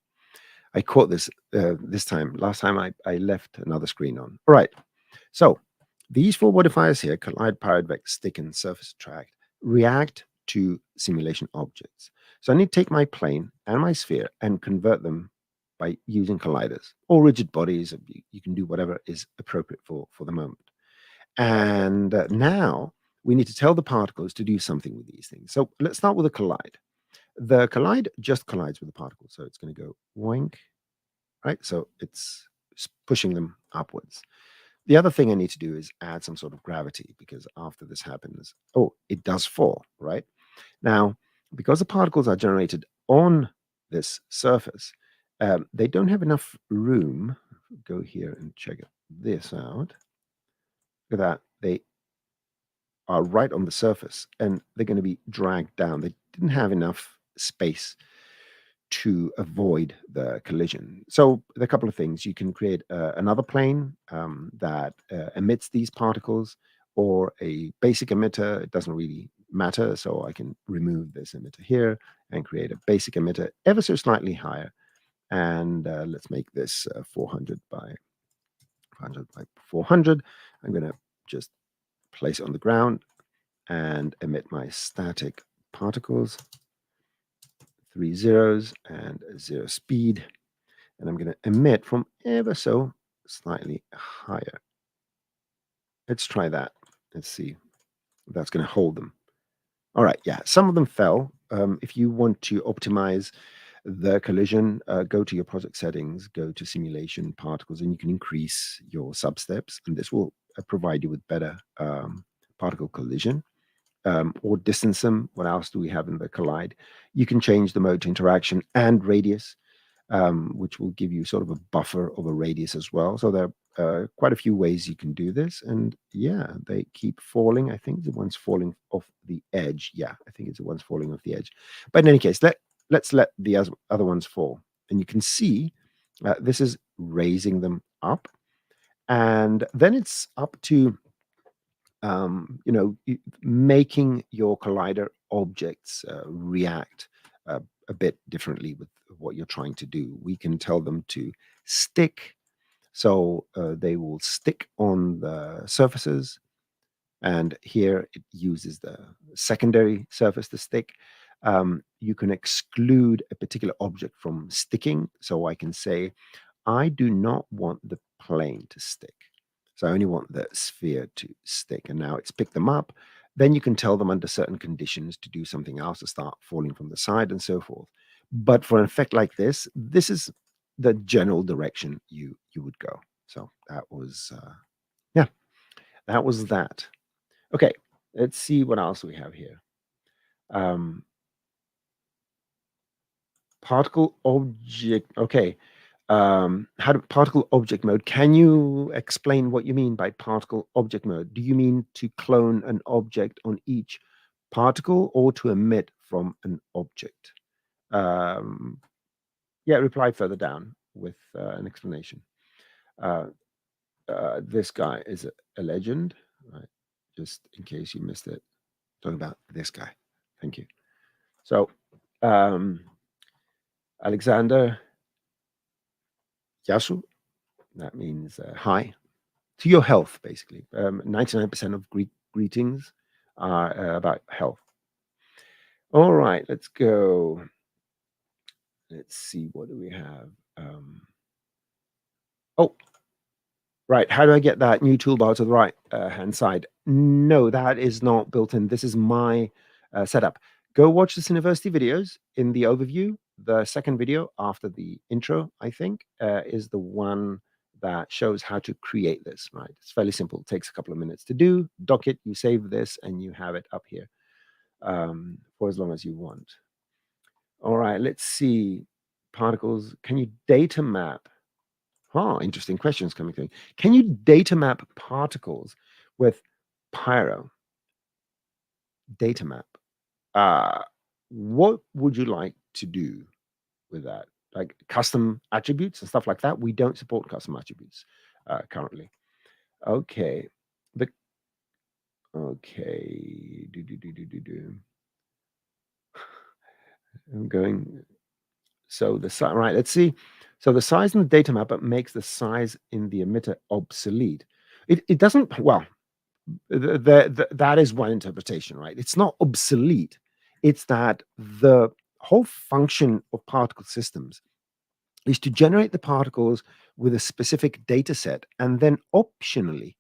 I caught this this time. Last time I left another screen on. All right. So these 4 modifiers here, collide, pirate, vector, stick, and surface attract, react to simulation objects. So I need to take my plane and my sphere and convert them by using colliders or rigid bodies. You can do whatever is appropriate for the moment. And now we need to tell the particles to do something with these things. So let's start with a collide. The collide just collides with the particle. So it's going to go oink, right? So it's pushing them upwards. The other thing I need to do is add some sort of gravity, because after this happens, oh, it does fall, right? Now, because the particles are generated on this surface, they don't have enough room. Go here and check this out. Look at that. They are right on the surface and they're going to be dragged down. They didn't have enough space to avoid the collision. So there are a couple of things. You can create another plane that emits these particles, or a basic emitter. It doesn't really matter. So I can remove this emitter here and create a basic emitter ever so slightly higher. And let's make this 400 by 400 by 400. I'm going to just place it on the ground and emit my static particles. 3 zeros and 0 speed, and I'm going to emit from ever so slightly higher. Let's try that. Let's see if that's going to hold them. All right, yeah, some of them fell. If you want to optimize the collision, go to your project settings, go to simulation particles, and you can increase your substeps, and this will provide you with better particle collision. Or distance them. What else do we have in the collide? You can change the mode to interaction and radius, which will give you sort of a buffer of a radius as well. So there are quite a few ways you can do this. And yeah, they keep falling. I think the one's falling off the edge. Yeah, I think it's the one's falling off the edge. But in any case, let's let the other ones fall. And you can see this is raising them up. And then it's up to making your collider objects react a bit differently with what you're trying to do. We can tell them to stick, so they will stick on the surfaces. And here it uses the secondary surface to stick. You can exclude a particular object from sticking. So I can say, I do not want the plane to stick. So I only want the sphere to stick. And now it's picked them up. Then you can tell them under certain conditions to do something else, to start falling from the side and so forth. But for an effect like this is the general direction you would go. So that was, that was that. Okay, let's see what else we have here. Particle object. Okay. How to particle object mode. Can you explain what you mean by particle object mode? Do you mean to clone an object on each particle or to emit from an object? Yeah, reply further down with an explanation. This guy is a legend, right? Just in case you missed it. Talking about this guy. Thank you. So, Alexander Yasu, that means hi. To your health, basically. 99% of greetings are about health. All right, let's go. Let's see, what do we have? Oh, right. How do I get that new toolbar to the right hand side? No, that is not built in. This is my setup. Go watch the Cineversity videos in the overview. The second video after the intro, I think, is the one that shows how to create this, right? It's fairly simple. It takes a couple of minutes to do. Dock it, you save this, and you have it up here for as long as you want. All right, let's see. Particles. Can you data map? Oh, interesting questions coming through. Can you data map particles with Pyro? Data map. What would you like to do with that? Like custom attributes and stuff like that? We don't support custom attributes currently. Okay. Okay. I'm going. So the size, right? Let's see. So the size in the data map makes the size in the emitter obsolete. It doesn't. Well, that is one interpretation, right? It's not obsolete. It's that the whole function of particle systems is to generate the particles with a specific data set, and then optionally,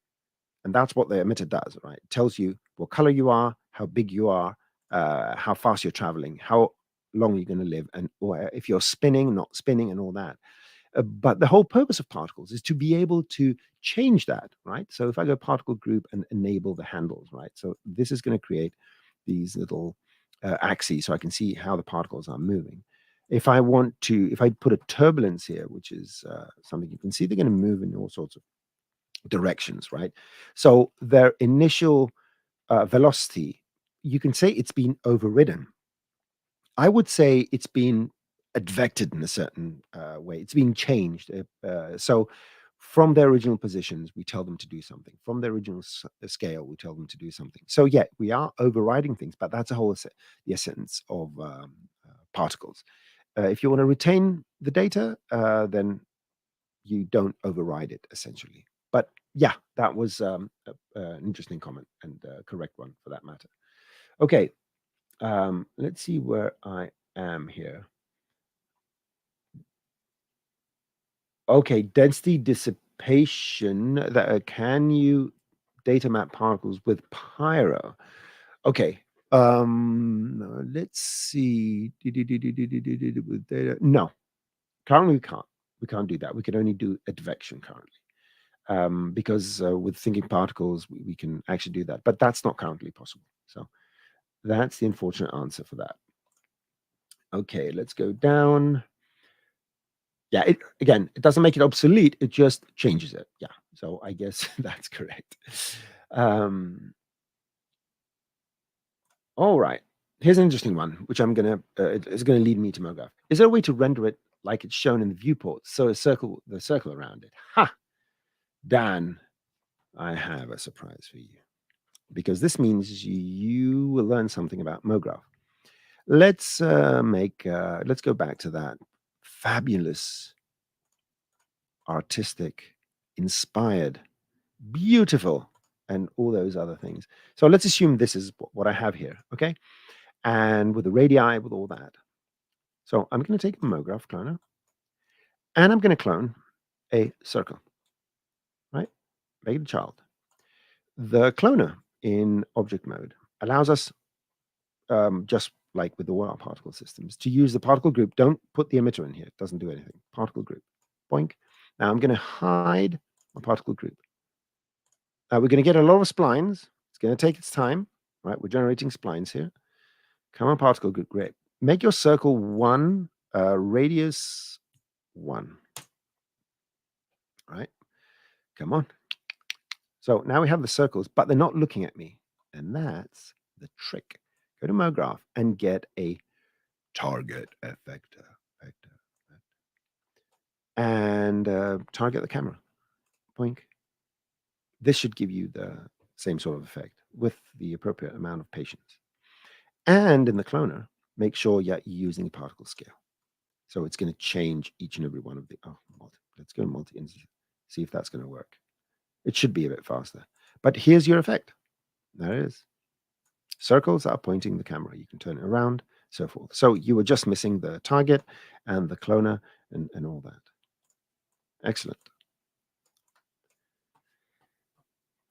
and that's what the emitter does, right? It tells you what color you are, how big you are, how fast you're traveling, how long you're going to live, and or if you're spinning, not spinning, and all that. But the whole purpose of particles is to be able to change that, right? So if I go particle group and enable the handles, right? So this is going to create these little axes so I can see how the particles are moving. If I want to, if I put a turbulence here, which is something you can see, they're going to move in all sorts of directions, right? So their initial velocity, you can say it's been overridden. I would say it's been advected in a certain way. It's been changed. So from their original positions, we tell them to do something. From their original scale, we tell them to do something. So yeah, we are overriding things, but that's a whole the essence of particles. If you want to retain the data, then you don't override it essentially. But yeah, that was an interesting comment and a correct one for that matter. Okay, let's see where I am here. Okay, density dissipation. That can you data map particles with Pyro? Okay, Let's see. With data. No, currently we can't. We can't do that. We can only do advection currently. Because with thinking particles, we can actually do that, but that's not currently possible. So that's the unfortunate answer for that. Okay, let's go down. Yeah, it doesn't make it obsolete. It just changes it. Yeah, so I guess that's correct. Um, all right. Here's an interesting one, which it's gonna lead me to MoGraph. Is there a way to render it like it's shown in the viewport, so the circle around it? Ha, Dan, I have a surprise for you, because this means you will learn something about MoGraph. Let's go back to that fabulous, artistic, inspired, beautiful, and all those other things. So let's assume this is what I have here, okay? And with the radii, with all that. So I'm going to take a MoGraph cloner, and I'm going to clone a circle, right? Make it a child. The cloner in object mode allows us, just like with all our particle systems, to use the particle group. Don't put the emitter in here. It doesn't do anything. Particle group. Boink. Now I'm going to hide my particle group. We're going to get a lot of splines. It's going to take its time, right? We're generating splines here. Come on, particle group. Great. Make your circle 1, radius 1. Right? Come on. So now we have the circles, but they're not looking at me. And that's the trick. Go to MoGraph and get a target effector. And target the camera. Boink. This should give you the same sort of effect with the appropriate amount of patience. And in the cloner, make sure you're using a particle scale. So it's going to change each and every one of the, let's go multi and see if that's going to work. It should be a bit faster. But here's your effect. There it is. Circles are pointing the camera. You can turn it around, so forth. So you were just missing the target and the cloner and all that. Excellent.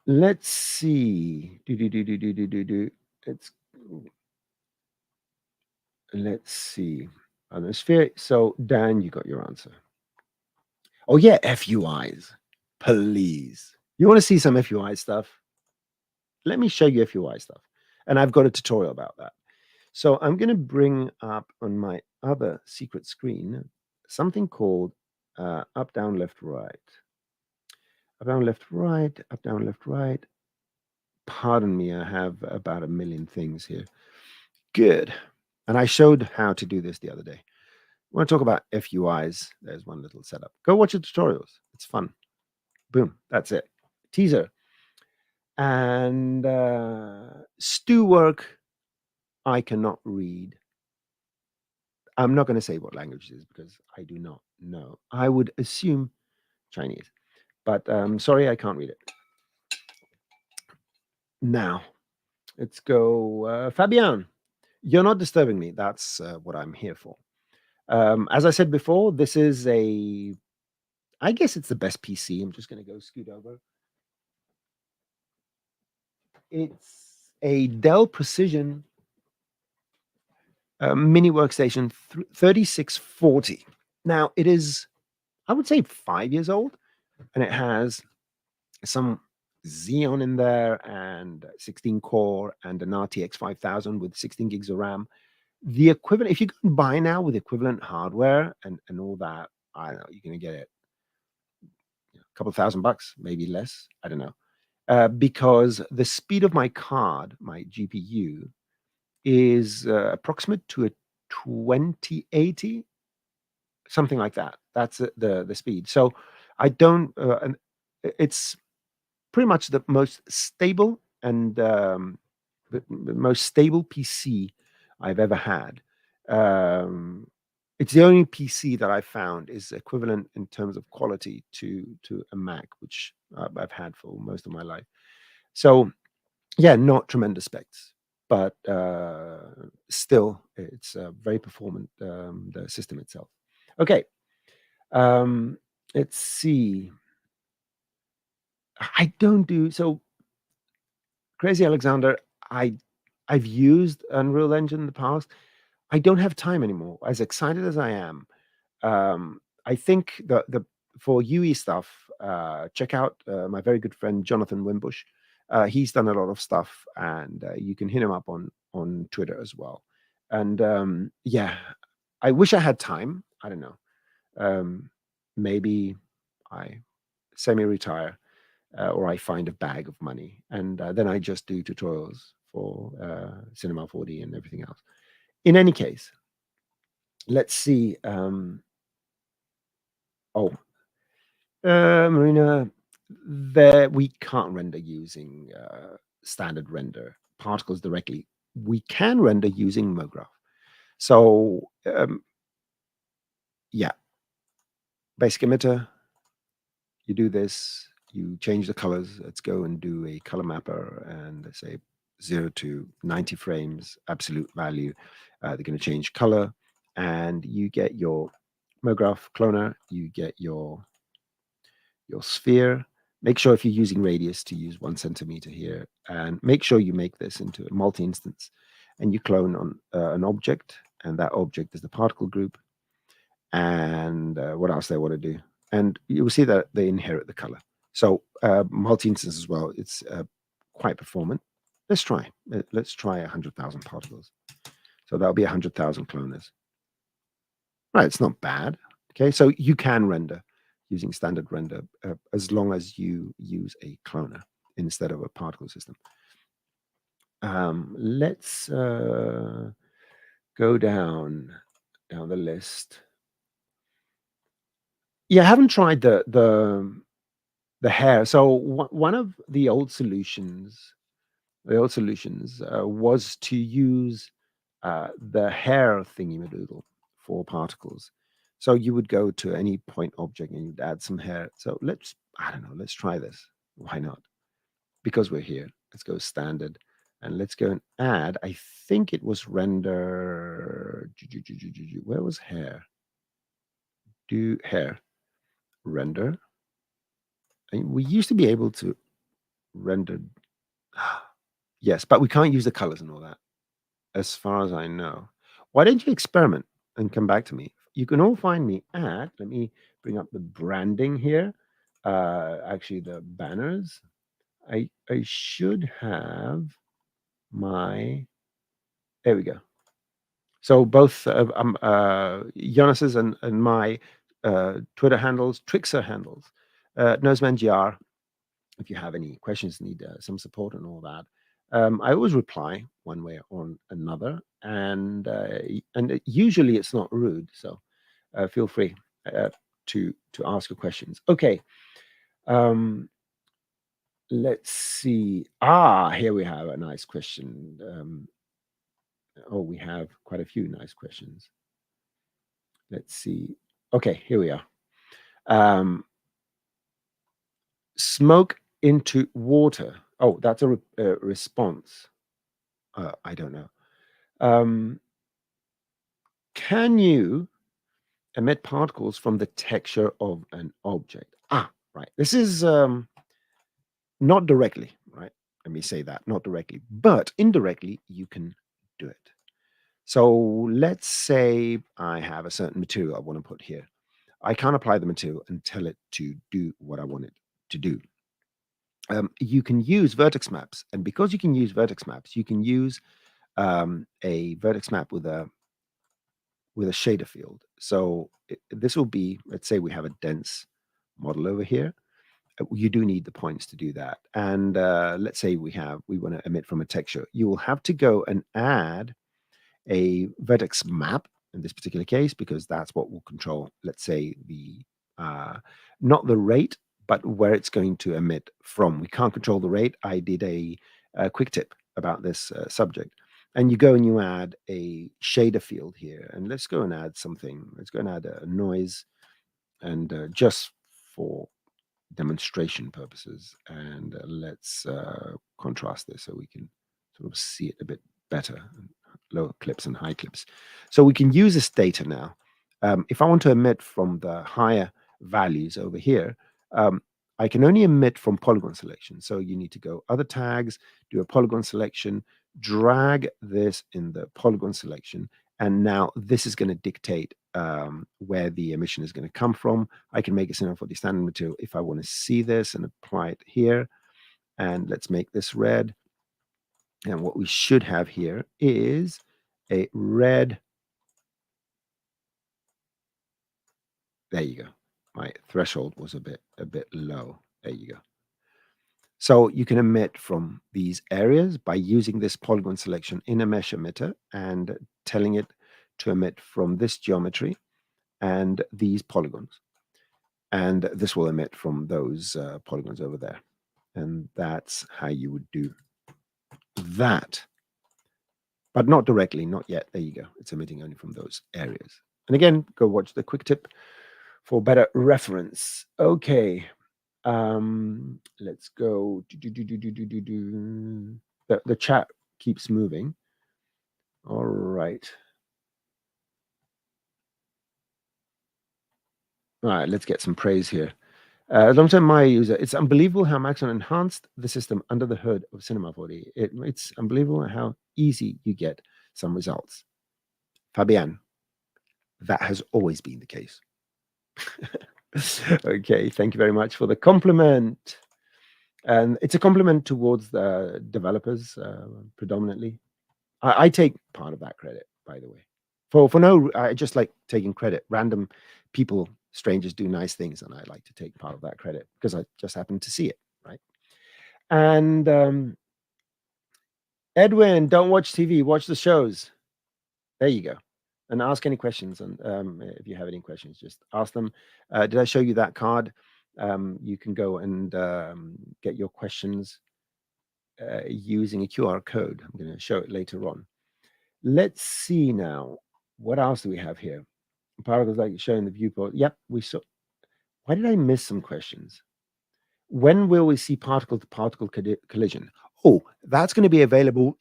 Let's see. Let's see. Sphere. So Dan, you got your answer. Oh yeah, FUIs. Please. You want to see some FUI stuff? Let me show you FUI stuff. And I've got a tutorial about that. So I'm going to bring up on my other secret screen something called up, down, left, right. Up, down, left, right. Up, down, left, right. Pardon me, I have about a million things here. Good. And I showed how to do this the other day. I want to talk about FUIs. There's one little setup. Go watch the tutorials. It's fun. Boom. That's it. Teaser. And stew work, I cannot read. I'm not going to say what language it is because I do not know. I would assume Chinese, but sorry, I can't read it. Now, let's go. Fabian, you're not disturbing me. That's what I'm here for. As I said before, this is I guess it's the best PC. I'm just going to go scoot over. It's a Dell Precision mini workstation 3640. Now, it is, I would say, 5 years old, and it has some Xeon in there and 16 core and an RTX 5000 with 16 gigs of RAM. The equivalent, if you go and buy now with equivalent hardware and all that, I don't know, you're going to get it a couple $1,000, maybe less. I don't know. Because the speed of my card, my GPU, is approximate to a 2080, something like that. That's the speed. So I don't, and it's pretty much the most stable and the most stable PC I've ever had. It's the only PC that I found is equivalent in terms of quality to a Mac, which I've had for most of my life. So yeah, not tremendous specs, but still, it's very performant. The system itself. Okay, let's see. I don't do so. Crazy Alexander, I I've used Unreal Engine in the past. I don't have time anymore. As excited as I am, I think the for UE stuff, check out my very good friend Jonathan Wimbush. He's done a lot of stuff, and you can hit him up on Twitter as well. And yeah, I wish I had time. I don't know. Um, maybe I semi-retire, or I find a bag of money, and then I just do tutorials for Cinema 4D and everything else. In any case, let's see. Oh, Marina, there we can't render using standard render particles directly. We can render using MoGraph. So yeah, basic emitter. You do this. You change the colors. Let's go and do a color mapper and let's say 0 to 90 frames, absolute value. They're going to change color, and you get your MoGraph cloner. You get your sphere. Make sure if you're using radius to use 1 centimeter here, and make sure you make this into a multi-instance, and you clone on an object, and that object is the particle group. And what else they want to do, and you will see that they inherit the color. So multi-instance as well. It's quite performant. Let's try. Let's try 100,000 particles. So that'll be 100,000 cloners. Right, it's not bad. Okay, so you can render using standard render as long as you use a cloner instead of a particle system. Let's go down the list. Yeah, I haven't tried the hair. So one of the old solutions, was to use the hair thingy-madoodle for particles. So you would go to any point object and you'd add some hair. So I don't know, let's try this. Why not? Because we're here, let's go standard and let's go and add. I think it was render. Where was hair? Do hair render. And we used to be able to render. Yes, but we can't use the colors and all that, as far as I know. Why don't you experiment and come back to me? You can all find me at, let me bring up the branding here. Actually, the banners. I should have my, there we go. So both Jonas's and my Twitter handles, Twixer handles, NosemanGR. If you have any questions, need some support and all that, I always reply one way or another, and usually it's not rude. So feel free to ask your questions. Okay, let's see. Here we have a nice question. We have quite a few nice questions. Let's see. Okay, here we are. Smoke into water. Oh, that's a response. I don't know. Can you emit particles from the texture of an object? Right. This is not directly, right? Let me say that, not directly, but indirectly, you can do it. So let's say I have a certain material I want to put here. I can't apply the material and tell it to do what I want it to do. You can use vertex maps, and because you can use vertex maps, you can use a vertex map with a shader field. So this will be, let's say we have a dense model over here. You do need the points to do that. And let's say we want to emit from a texture. You will have to go and add a vertex map in this particular case, because that's what will control, let's say, the not the rate, but where it's going to emit from. We can't control the rate. I did a quick tip about this subject. And you go and you add a shader field here. And let's go and add something. Let's go and add a noise, and just for demonstration purposes. And let's contrast this so we can sort of see it a bit better. Lower clips and high clips. So we can use this data now. If I want to emit from the higher values over here, I can only emit from polygon selection. So you need to go other tags, do a polygon selection, drag this in the polygon selection, and now this is going to dictate where the emission is going to come from. I can make a symbol for the standard material if I want to see this and apply it here. And let's make this red. And what we should have here is a red. There you go. My threshold was a bit low. There you go. So you can emit from these areas by using this polygon selection in a mesh emitter and telling it to emit from this geometry and these polygons. And this will emit from those polygons over there. And that's how you would do that. But not directly, not yet. There you go. It's emitting only from those areas. And again, go watch the quick tip for better reference. Okay. Let's go. The chat keeps moving. All right. All right, let's get some praise here. Long-term Maya user, it's unbelievable how Maxon enhanced the system under the hood of Cinema 4D. It's unbelievable how easy you get some results. Fabian, that has always been the case. Okay, thank you very much for the compliment. And it's a compliment towards the developers predominantly. I take part of that credit, by the way. For no, I just like taking credit. Random people, strangers do nice things, and I like to take part of that credit because I just happen to see it, right? And Edwin, don't watch TV, watch the shows. There you go. And ask any questions. And if you have any questions, just ask them. Did I show you that card? You can go and get your questions using a QR code. I'm going to show it later on. Let's see now. What else do we have here? Particles like showing the viewport. Yep, we saw. Why did I miss some questions? When will we see particle-to-particle collision? Oh, that's going to be available.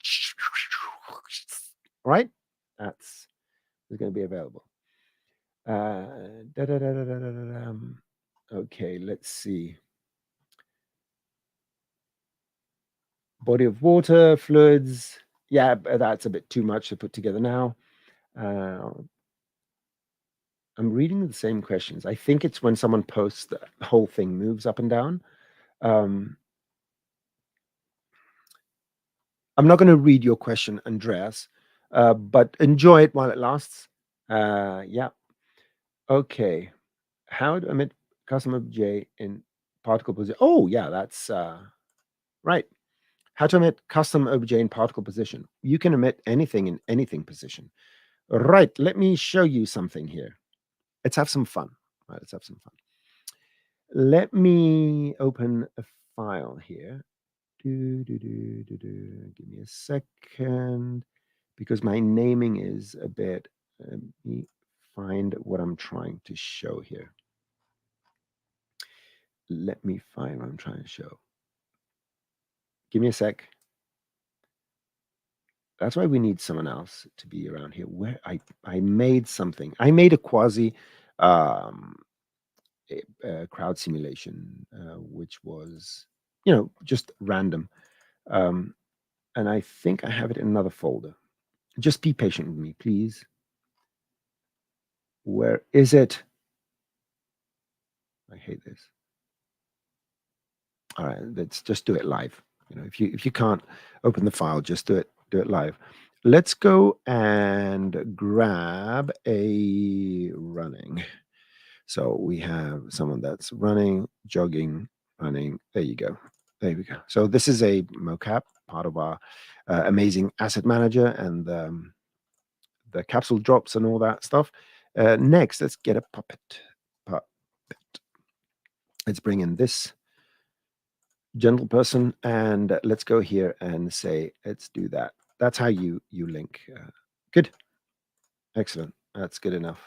Right? That's going to be available. Okay, let's see. Body of water, fluids. Yeah, that's a bit too much to put together now. I'm reading the same questions. I think it's when someone posts, the whole thing moves up and down. I'm not going to read your question, Andreas, but enjoy it while it lasts. Yeah. Okay. How to emit custom obj in particle position? Oh, yeah, that's right. How to emit custom obj in particle position? You can emit anything in anything position. Right. Let me show you something here. Let's have some fun. Right, let's have some fun. Let me open a file here. Give me a second, because my naming is a bit. Let me find what I'm trying to show here. Let me find what I'm trying to show. Give me a sec. That's why we need someone else to be around here. Where I made something. I made a quasi crowd simulation, which was, just random. And I think I have it in another folder. Just be patient with me, please. Where is it? I hate this. All right, let's just do it live. If you can't open the file, just do it live. Let's go and grab a running. So we have someone that's running, jogging, running. There you go. There we go. So this is a mocap, part of our amazing asset manager and the capsule drops and all that stuff. Next, let's get a puppet. Let's bring in this gentle person, and let's go here and say, let's do that. That's how you link. Good. Excellent. That's good enough.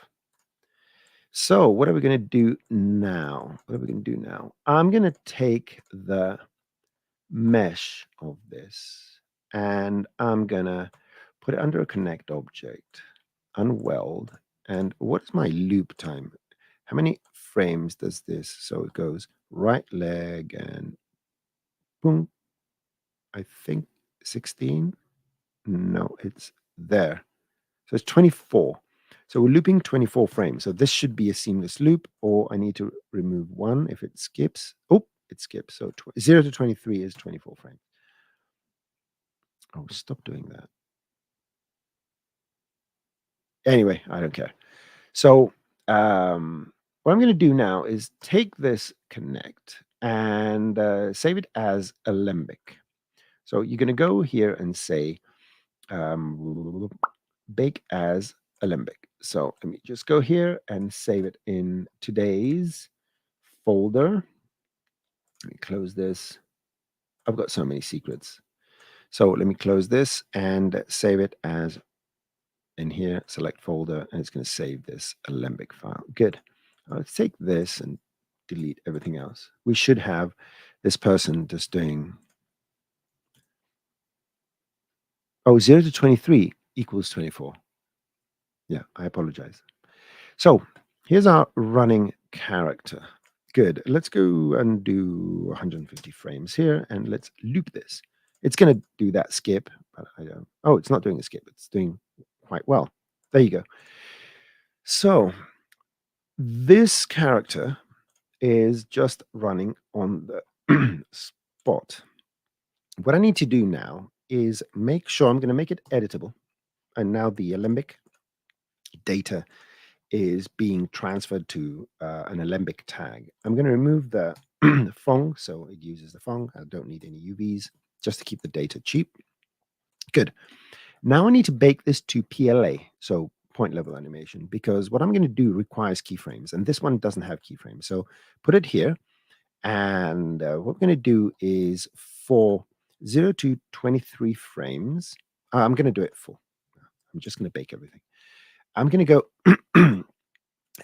So what are we going to do now? I'm going to take the mesh of this, and I'm going to put it under a connect object, unweld. And what is my loop time? How many frames does this? So it goes right leg and boom. I think 16. No, it's there. So it's 24. So we're looping 24 frames. So this should be a seamless loop, or I need to remove one if it skips. Oh, it skips. So 0 to 23 is 24 frames. Oh, stop doing that. Anyway, I don't care. So what I'm going to do now is take this connect and save it as Alembic. So you're going to go here and say bake as Alembic. So let me just go here and save it in today's folder. Let me close this. I've got so many secrets. So let me close this and save it as in here, select folder, and it's going to save this Alembic file. Good. Let's take this and delete everything else. We should have this person just doing, 0 to 23 equals 24. Yeah, I apologize. So here's our running character. Good. Let's go and do 150 frames here, and let's loop this. It's going to do that skip, but I don't. Oh, it's not doing a skip. It's doing quite well. There you go. So this character is just running on the spot. What I need to do now is make sure I'm going to make it editable. And now the Alembic data is being transferred to an Alembic tag. I'm going to remove the Fong, so it uses the Fong. I don't need any UVs, just to keep the data cheap. Good. Now I need to bake this to PLA, so point level animation, because what I'm going to do requires keyframes, and this one doesn't have keyframes. So put it here, and what we're going to do is for 0 to 23 frames, I'm going to do it full. I'm just going to bake everything. I'm going to go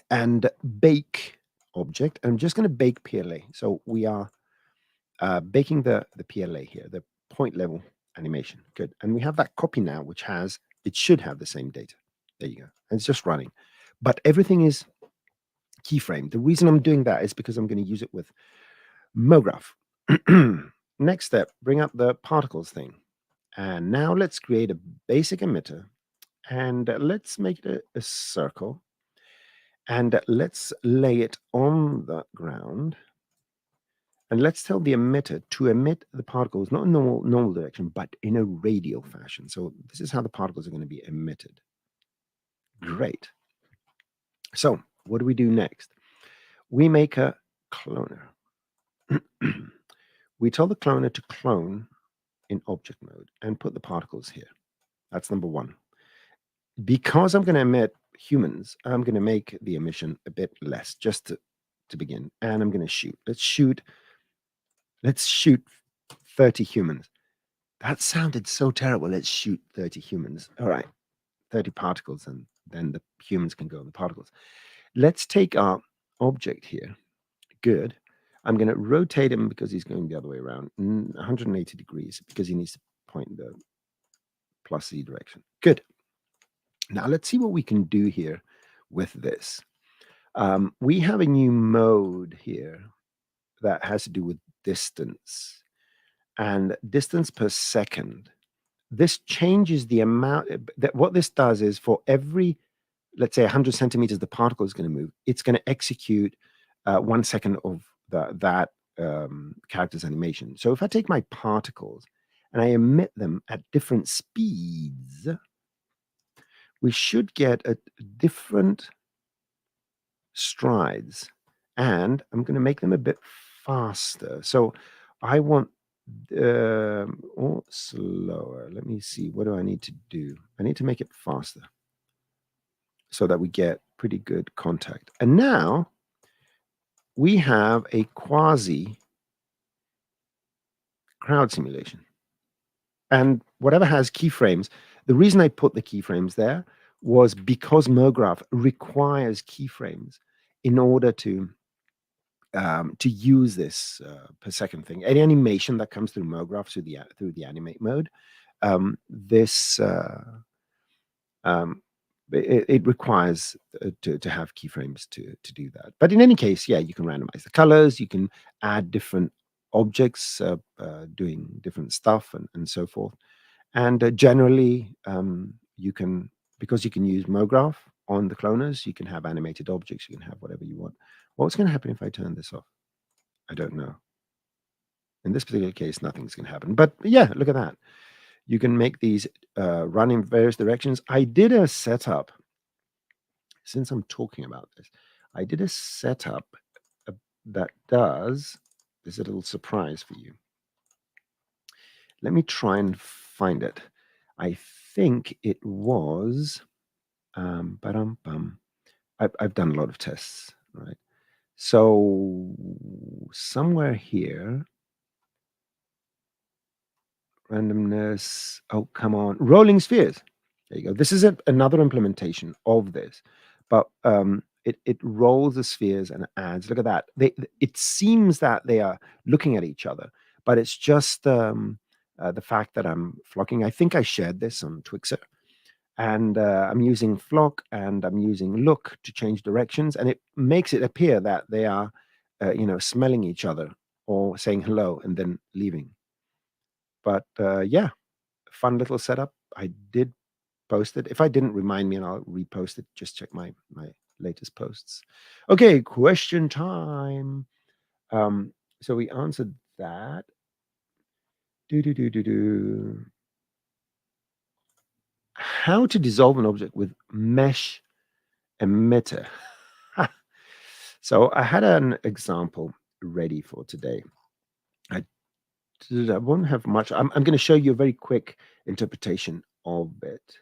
and bake object. I'm just going to bake PLA. So we are baking the PLA here, the point level animation. Good. And we have that copy now, which has, it should have the same data. There you go. And it's just running. But everything is keyframe. The reason I'm doing that is because I'm going to use it with MoGraph. Next step, bring up the particles thing. And now let's create a basic emitter, and let's make it a circle, and let's lay it on the ground, and let's tell the emitter to emit the particles not in normal direction, but in a radial fashion. So this is how the particles are going to be emitted. Great. So what do we do next? We make a cloner. We tell the cloner to clone in object mode and put the particles here. That's number one. Because I'm going to emit humans, I'm going to make the emission a bit less just to begin. And I'm going to shoot. Let's shoot 30 humans. That sounded so terrible. Let's shoot 30 humans. All right, 30 particles, and then the humans can go in the particles. Let's take our object here. Good. I'm going to rotate him because he's going the other way around, 180 degrees, because he needs to point in the plus Z direction. Good. Now let's see what we can do here with this. We have a new mode here that has to do with distance and distance per second. This changes the amount that what this does is for every, let's say 100 centimeters, the particle is going to move. It's going to execute 1 second of that character's animation. So if I take my particles and I emit them at different speeds, we should get a different strides, and I'm going to make them a bit faster. So I want or slower. Let me see. What do I need to do? I need to make it faster so that we get pretty good contact. And now we have a quasi crowd simulation. And whatever has keyframes, the reason I put the keyframes there was because MoGraph requires keyframes in order to use this per second thing. Any animation that comes through MoGraph through the animate mode, this it requires to have keyframes to do that. But in any case, yeah, you can randomize the colors, you can add different objects doing different stuff, and so forth. And generally, you can, because you can use MoGraph on the cloners, you can have animated objects, you can have whatever you want. What's going to happen if I turn this off? I don't know. In this particular case, nothing's going to happen. But yeah, look at that. You can make these run in various directions. I did a setup, since I'm talking about this, I did a setup uh, that does, there's a little surprise for you. Let me try and find it. I think it was, ba-dum-bum. I've done a lot of tests, right? So somewhere here, randomness. Oh, come on. Rolling spheres. There you go. This is another implementation of this, but it rolls the spheres and adds. Look at that. It seems that they are looking at each other, but it's just the fact that I'm flocking. I think I shared this on Twixer, and I'm using flock and I'm using look to change directions, and it makes it appear that they are, smelling each other or saying hello and then leaving. But yeah, fun little setup. I did post it. If I didn't, remind me and I'll repost it. Just check my latest posts. Okay, question time. So we answered that. Do do do do do. How to dissolve an object with mesh emitter. So I had an example ready for today. I won't have much. I'm going to show you a very quick interpretation of it.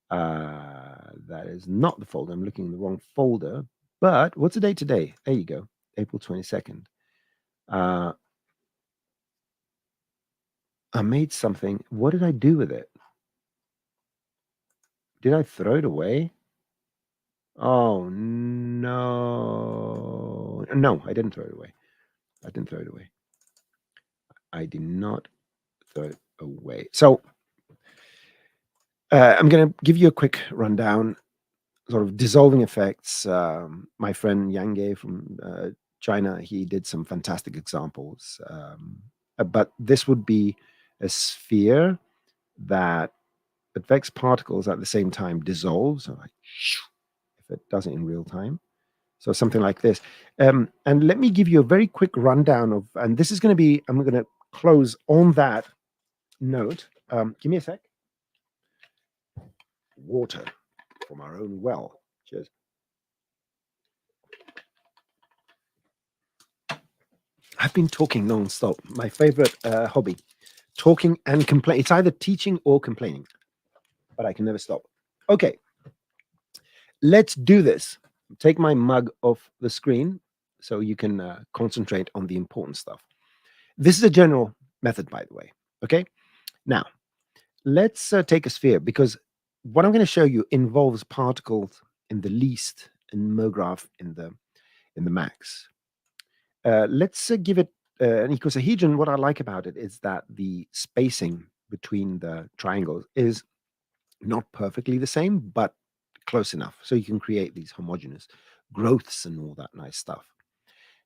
That is not the folder. I'm looking in the wrong folder. But what's the date today? There you go, April 22nd. I made something. What did I do with it? Did I throw it away? Oh no. No, I didn't throw it away. I didn't throw it away. I did not throw it away. So I'm going to give you a quick rundown, sort of dissolving effects. My friend Yang from China, he did some fantastic examples. But this would be a sphere that affects particles at the same time dissolves, so like if it does it in real time. So something like this. And let me give you a very quick rundown of, and this is going to be, I'm going to close on that note. Give me a sec. Water from our own well. Cheers. I've been talking non-stop. My favorite hobby, talking and complain. It's either teaching or complaining, but I can never stop. Okay, let's do this. Take my mug off the screen so you can concentrate on the important stuff. This is a general method, by the way. Okay, now let's take a sphere, because what I'm going to show you involves particles in the least and MoGraph in the max. Let's give it an icosahedron. What I like about it is that the spacing between the triangles is not perfectly the same, but close enough. So you can create these homogeneous growths and all that nice stuff.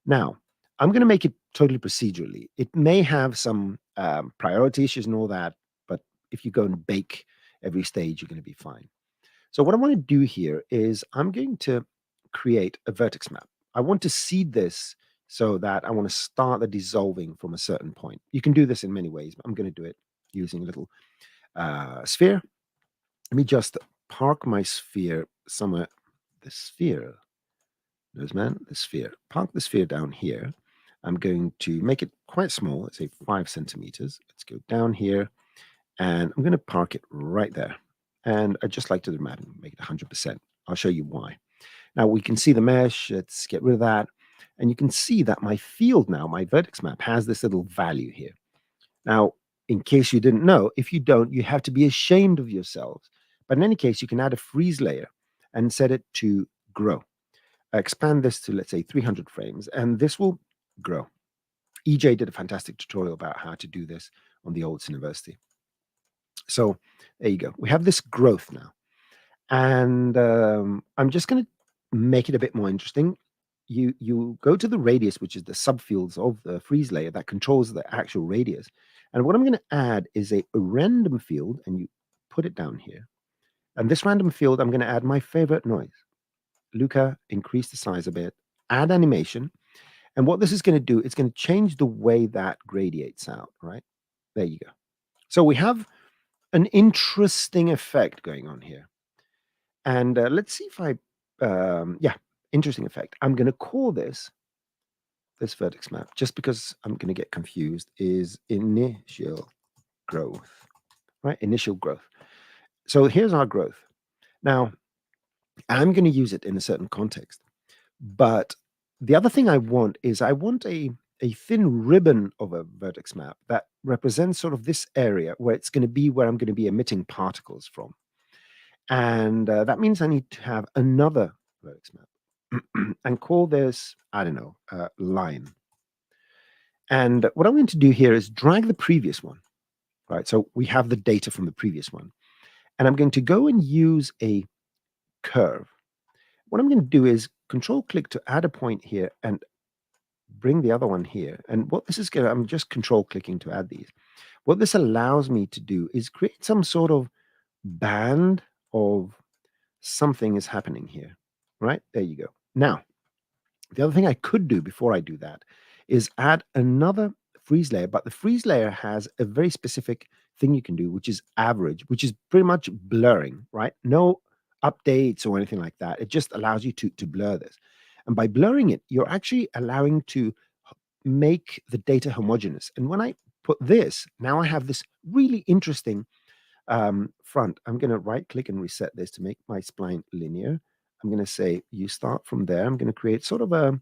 Now, I'm going to make it totally procedurally. It may have some priority issues and all that, but if you go and bake every stage, you're going to be fine. So what I want to do here is I'm going to create a vertex map. I want to seed this so that I want to start the dissolving from a certain point. You can do this in many ways, but I'm going to do it using a little sphere. Let me just park my sphere somewhere. The sphere, man, the sphere. Park the sphere down here. I'm going to make it quite small, let's say 5 centimeters. Let's go down here, and I'm going to park it right there. And I just like to do the map and make it 100%. I'll show you why. Now we can see the mesh. Let's get rid of that. And you can see that my field now, my vertex map, has this little value here. Now, in case you didn't know, if you don't, you have to be ashamed of yourselves. But in any case, you can add a freeze layer and set it to grow. Expand this to, let's say, 300 frames, and this will grow. EJ did a fantastic tutorial about how to do this on the Old University. So there you go. We have this growth now. And I'm just going to make it a bit more interesting. you go to the radius, which is the subfields of the freeze layer that controls the actual radius. And what I'm going to add is a random field, and you put it down here. And this random field, I'm going to add my favorite noise. Luca, increase the size a bit, add animation. And what this is going to do, it's going to change the way that gradiates out, right? There you go. So we have an interesting effect going on here. And let's see if yeah, interesting effect. I'm going to call this vertex map, just because I'm going to get confused, is initial growth, right? Initial growth. So here's our growth. Now, I'm going to use it in a certain context. But the other thing I want is I want a thin ribbon of a vertex map that represents sort of this area where it's going to be where I'm going to be emitting particles from. And that means I need to have another vertex map and call this, I don't know, line. And what I'm going to do here is drag the previous one, right? So we have the data from the previous one. And I'm going to go and use a curve. What I'm going to do is control click to add a point here and bring the other one here. And what this is going to, I'm just control clicking to add these. What this allows me to do is create some sort of band of something is happening here, right? There you go. Now, the other thing I could do before I do that is add another freeze layer, but the freeze layer has a very specific thing you can do, which is average, which is pretty much blurring, right? No updates or anything like that. It just allows you to blur this. And by blurring it, you're actually allowing to make the data homogeneous. And when I put this, now I have this really interesting front. I'm going to right click and reset this to make my spline linear. I'm going to say you start from there. I'm going to create sort of a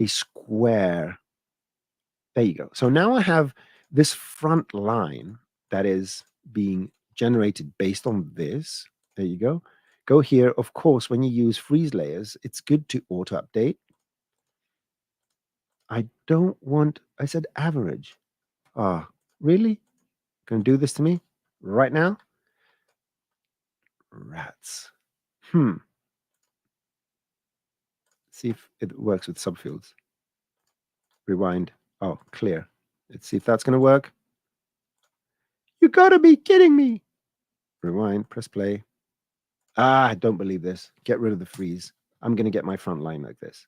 square. There you go. So now I have this front line that is being generated based on this. There you go. Go here. Of course, when you use freeze layers, it's good to auto update. I don't want, I said average. Ah, really? Gonna do this to me right now? Rats. See if it works with subfields. Rewind. Oh, clear. Let's see if that's gonna work. You gotta be kidding me. Rewind, press play. Ah, I don't believe this. Get rid of the freeze. I'm gonna get my front line like this.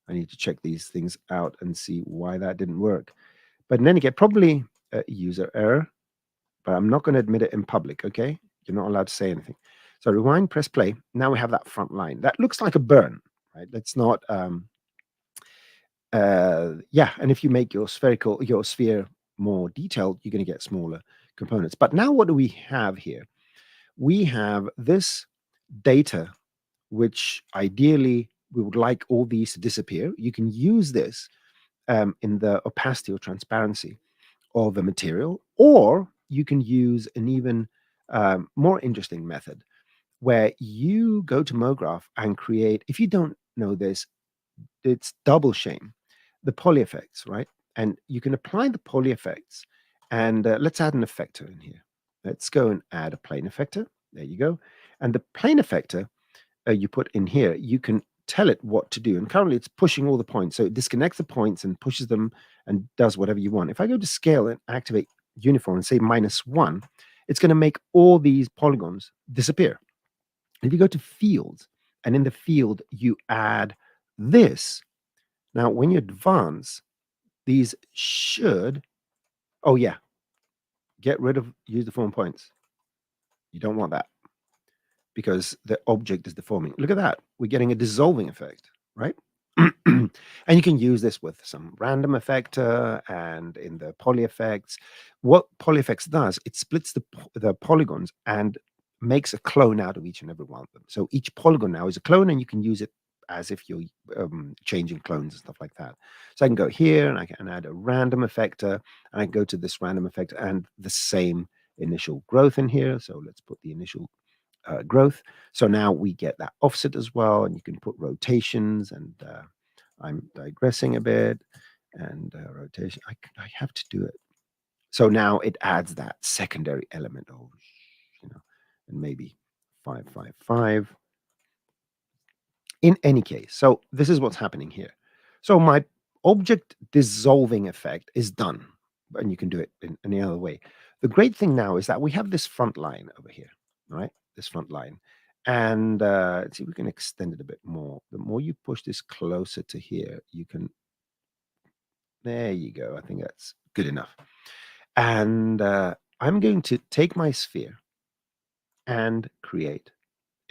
I need to check these things out and see why that didn't work. But in any case, probably a user error, but I'm not going to admit it in public, okay? You're not allowed to say anything. So rewind, press play. Now we have that front line. That looks like a burn, right? That's not, yeah. And if you make your sphere more detailed, you're going to get smaller components. But now what do we have here? We have this data, which ideally we would like all these to disappear. You can use this in the opacity or transparency of a material, or you can use an even more interesting method where you go to MoGraph and create, if you don't know this, it's double shame, the poly effects, right? And you can apply the poly effects, and let's add an effector in here. Let's go and add a plane effector. There you go. And the plane effector you put in here, you can tell it what to do. And currently it's pushing all the points. So it disconnects the points and pushes them and does whatever you want. If I go to scale and activate uniform and say -1, it's going to make all these polygons disappear. If you go to fields and in the field you add this, now when you advance, these should, oh yeah, get rid of use deform points. You don't want that, because the object is deforming. Look at that. We're getting a dissolving effect, right? And you can use this with some random effector and in the poly effects. What poly effects does, it splits the polygons and makes a clone out of each and every one of them. So each polygon now is a clone, and you can use it as if you're changing clones and stuff like that. So I can go here and I can add a random effector, and I can go to this random effector and the same initial growth in here. So let's put the initial growth. So now we get that offset as well, and you can put rotations, and I'm digressing a bit, and rotation. I have to do it. So now it adds that secondary element. Oh, and maybe 555. In any case, so this is what's happening here. So my object dissolving effect is done, and you can do it in any other way. The great thing now is that we have this front line over here, right? This front line. And let's see if we can extend it a bit more. The more you push this closer to here, you can, there you go. I think that's good enough. And I'm going to take my sphere and create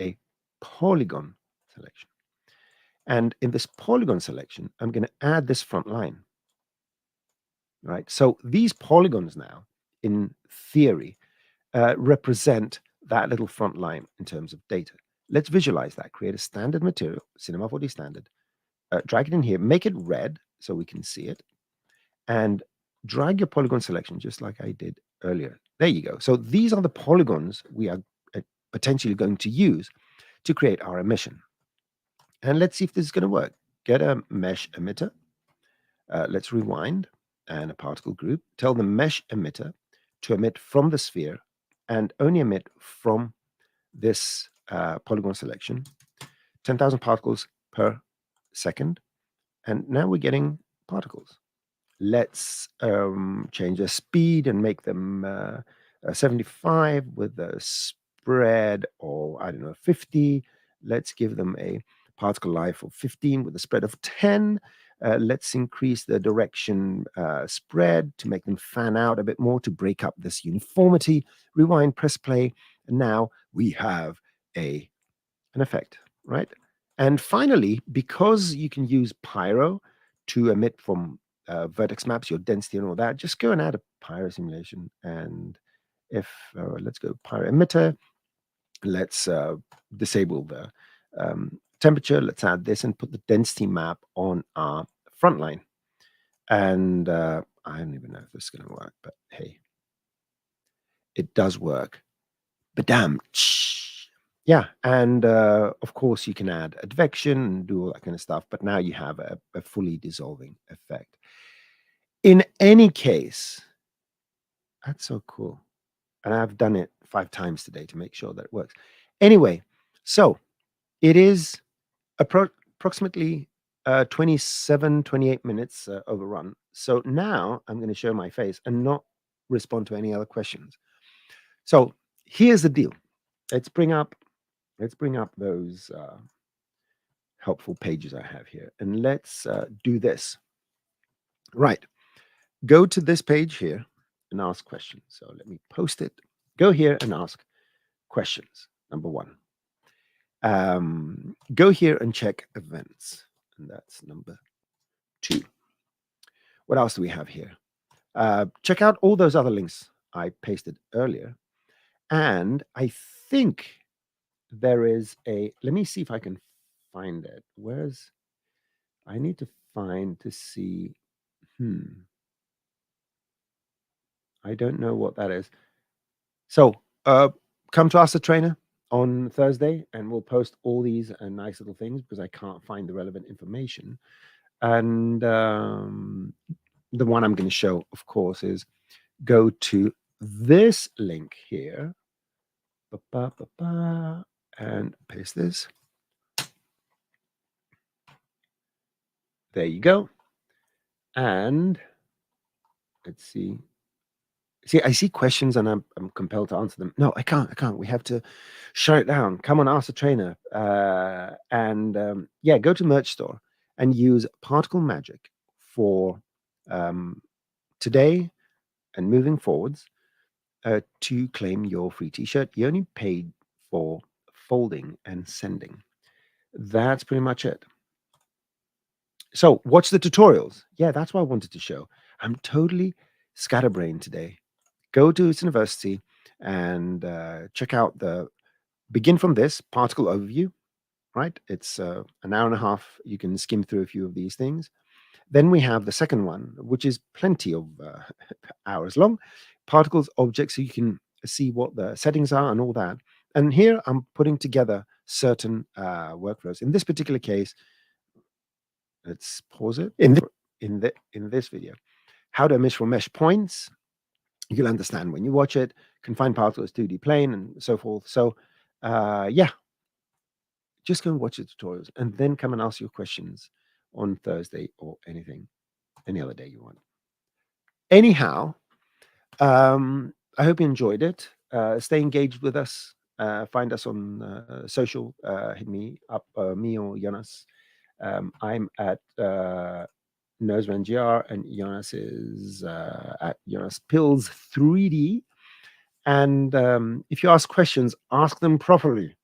a polygon selection. And in this polygon selection, I'm going to add this front line, right? So these polygons now, in theory, represent that little front line in terms of data. Let's visualize that. Create a standard material, Cinema 4D standard, drag it in here, make it red so we can see it, and drag your polygon selection just like I did earlier. There you go. So these are the polygons we are potentially going to use to create our emission. And let's see if this is going to work. Get a mesh emitter. Let's rewind and a particle group. Tell the mesh emitter to emit from the sphere and only emit from this polygon selection, 10,000 particles per second. And now we're getting particles. Let's change the speed and make them 75 with a spread of, I don't know, 50. Let's give them a particle life of 15 with a spread of 10. Let's increase the direction spread to make them fan out a bit more to break up this uniformity. Rewind, press play, and now we have an effect, right? And finally, because you can use Pyro to emit from vertex maps, your density and all that, just go and add a Pyro simulation. And if, let's go Pyro emitter, let's disable the temperature. Let's add this and put the density map on our front line. And I don't even know if this is going to work, but hey, it does work. But damn. Yeah, and of course you can add advection and do all that kind of stuff, but now you have a fully dissolving effect. In any case, that's so cool. And I've done it 5 times today to make sure that it works. Anyway, so it is approximately 27, 28 minutes overrun. So now I'm going to show my face and not respond to any other questions. So here's the deal. Let's bring up those helpful pages I have here, and let's do this. Right. Go to this page here and ask questions. So let me post it. Go here and ask questions. Number 1. Go here and check events, and that's number 2. What else do we have here? Check out all those other links I pasted earlier, and I think there is a, let me see if I can find it. Where's, I need to find to see, I don't know what that is. So come to Ask the Trainer on Thursday, and we'll post all these nice little things because I can't find the relevant information. And the one I'm going to show, of course, is go to this link here, and paste this. There you go. And let's see. See, I see questions and I'm compelled to answer them. No, I can't. We have to shut it down. Come on, Ask the Trainer. Yeah, go to Merch Store and use Particle Magic for today and moving forwards to claim your free t-shirt. You only paid for folding and sending. That's pretty much it. So watch the tutorials. Yeah, that's what I wanted to show. I'm totally scatterbrained today. Go to its university and check out the begin from this particle overview, right? It's an hour and a half. You can skim through a few of these things. Then we have the second one, which is plenty of hours long, particles, objects, so you can see what the settings are and all that. And here I'm putting together certain workflows. In this particular case, let's pause it. In this video, how to emit from mesh points. You'll understand when you watch it. Confine particles, 2D plane, and so forth. So, yeah, just go and watch the tutorials, and then come and ask your questions on Thursday or any other day you want. Anyhow, I hope you enjoyed it. Stay engaged with us. Find us on social. Hit me up, me or Jonas. I'm at Nosman GR, and Jonas is at Jonas Pills 3D. And if you ask questions, ask them properly.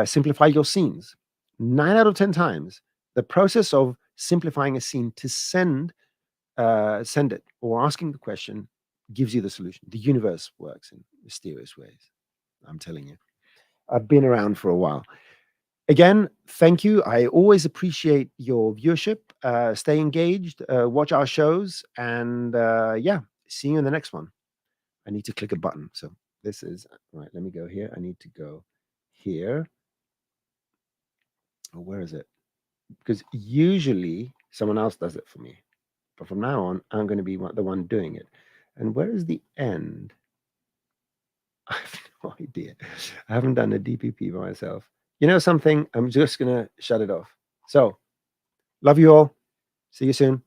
Simplify your scenes. 9 out of 10 times, the process of simplifying a scene to send it or asking the question gives you the solution. The universe works in mysterious ways. I'm telling you. I've been around for a while. Again, thank you. I always appreciate your viewership. Stay engaged, watch our shows, and yeah, see you in the next one. I need to click a button. So this is right. Let me go here. I need to go here. Oh, where is it? Because usually someone else does it for me. But from now on, I'm going to be the one doing it. And where is the end? I have no idea. I haven't done a DPP by myself. You know something? I'm just going to shut it off. So, love you all. See you soon.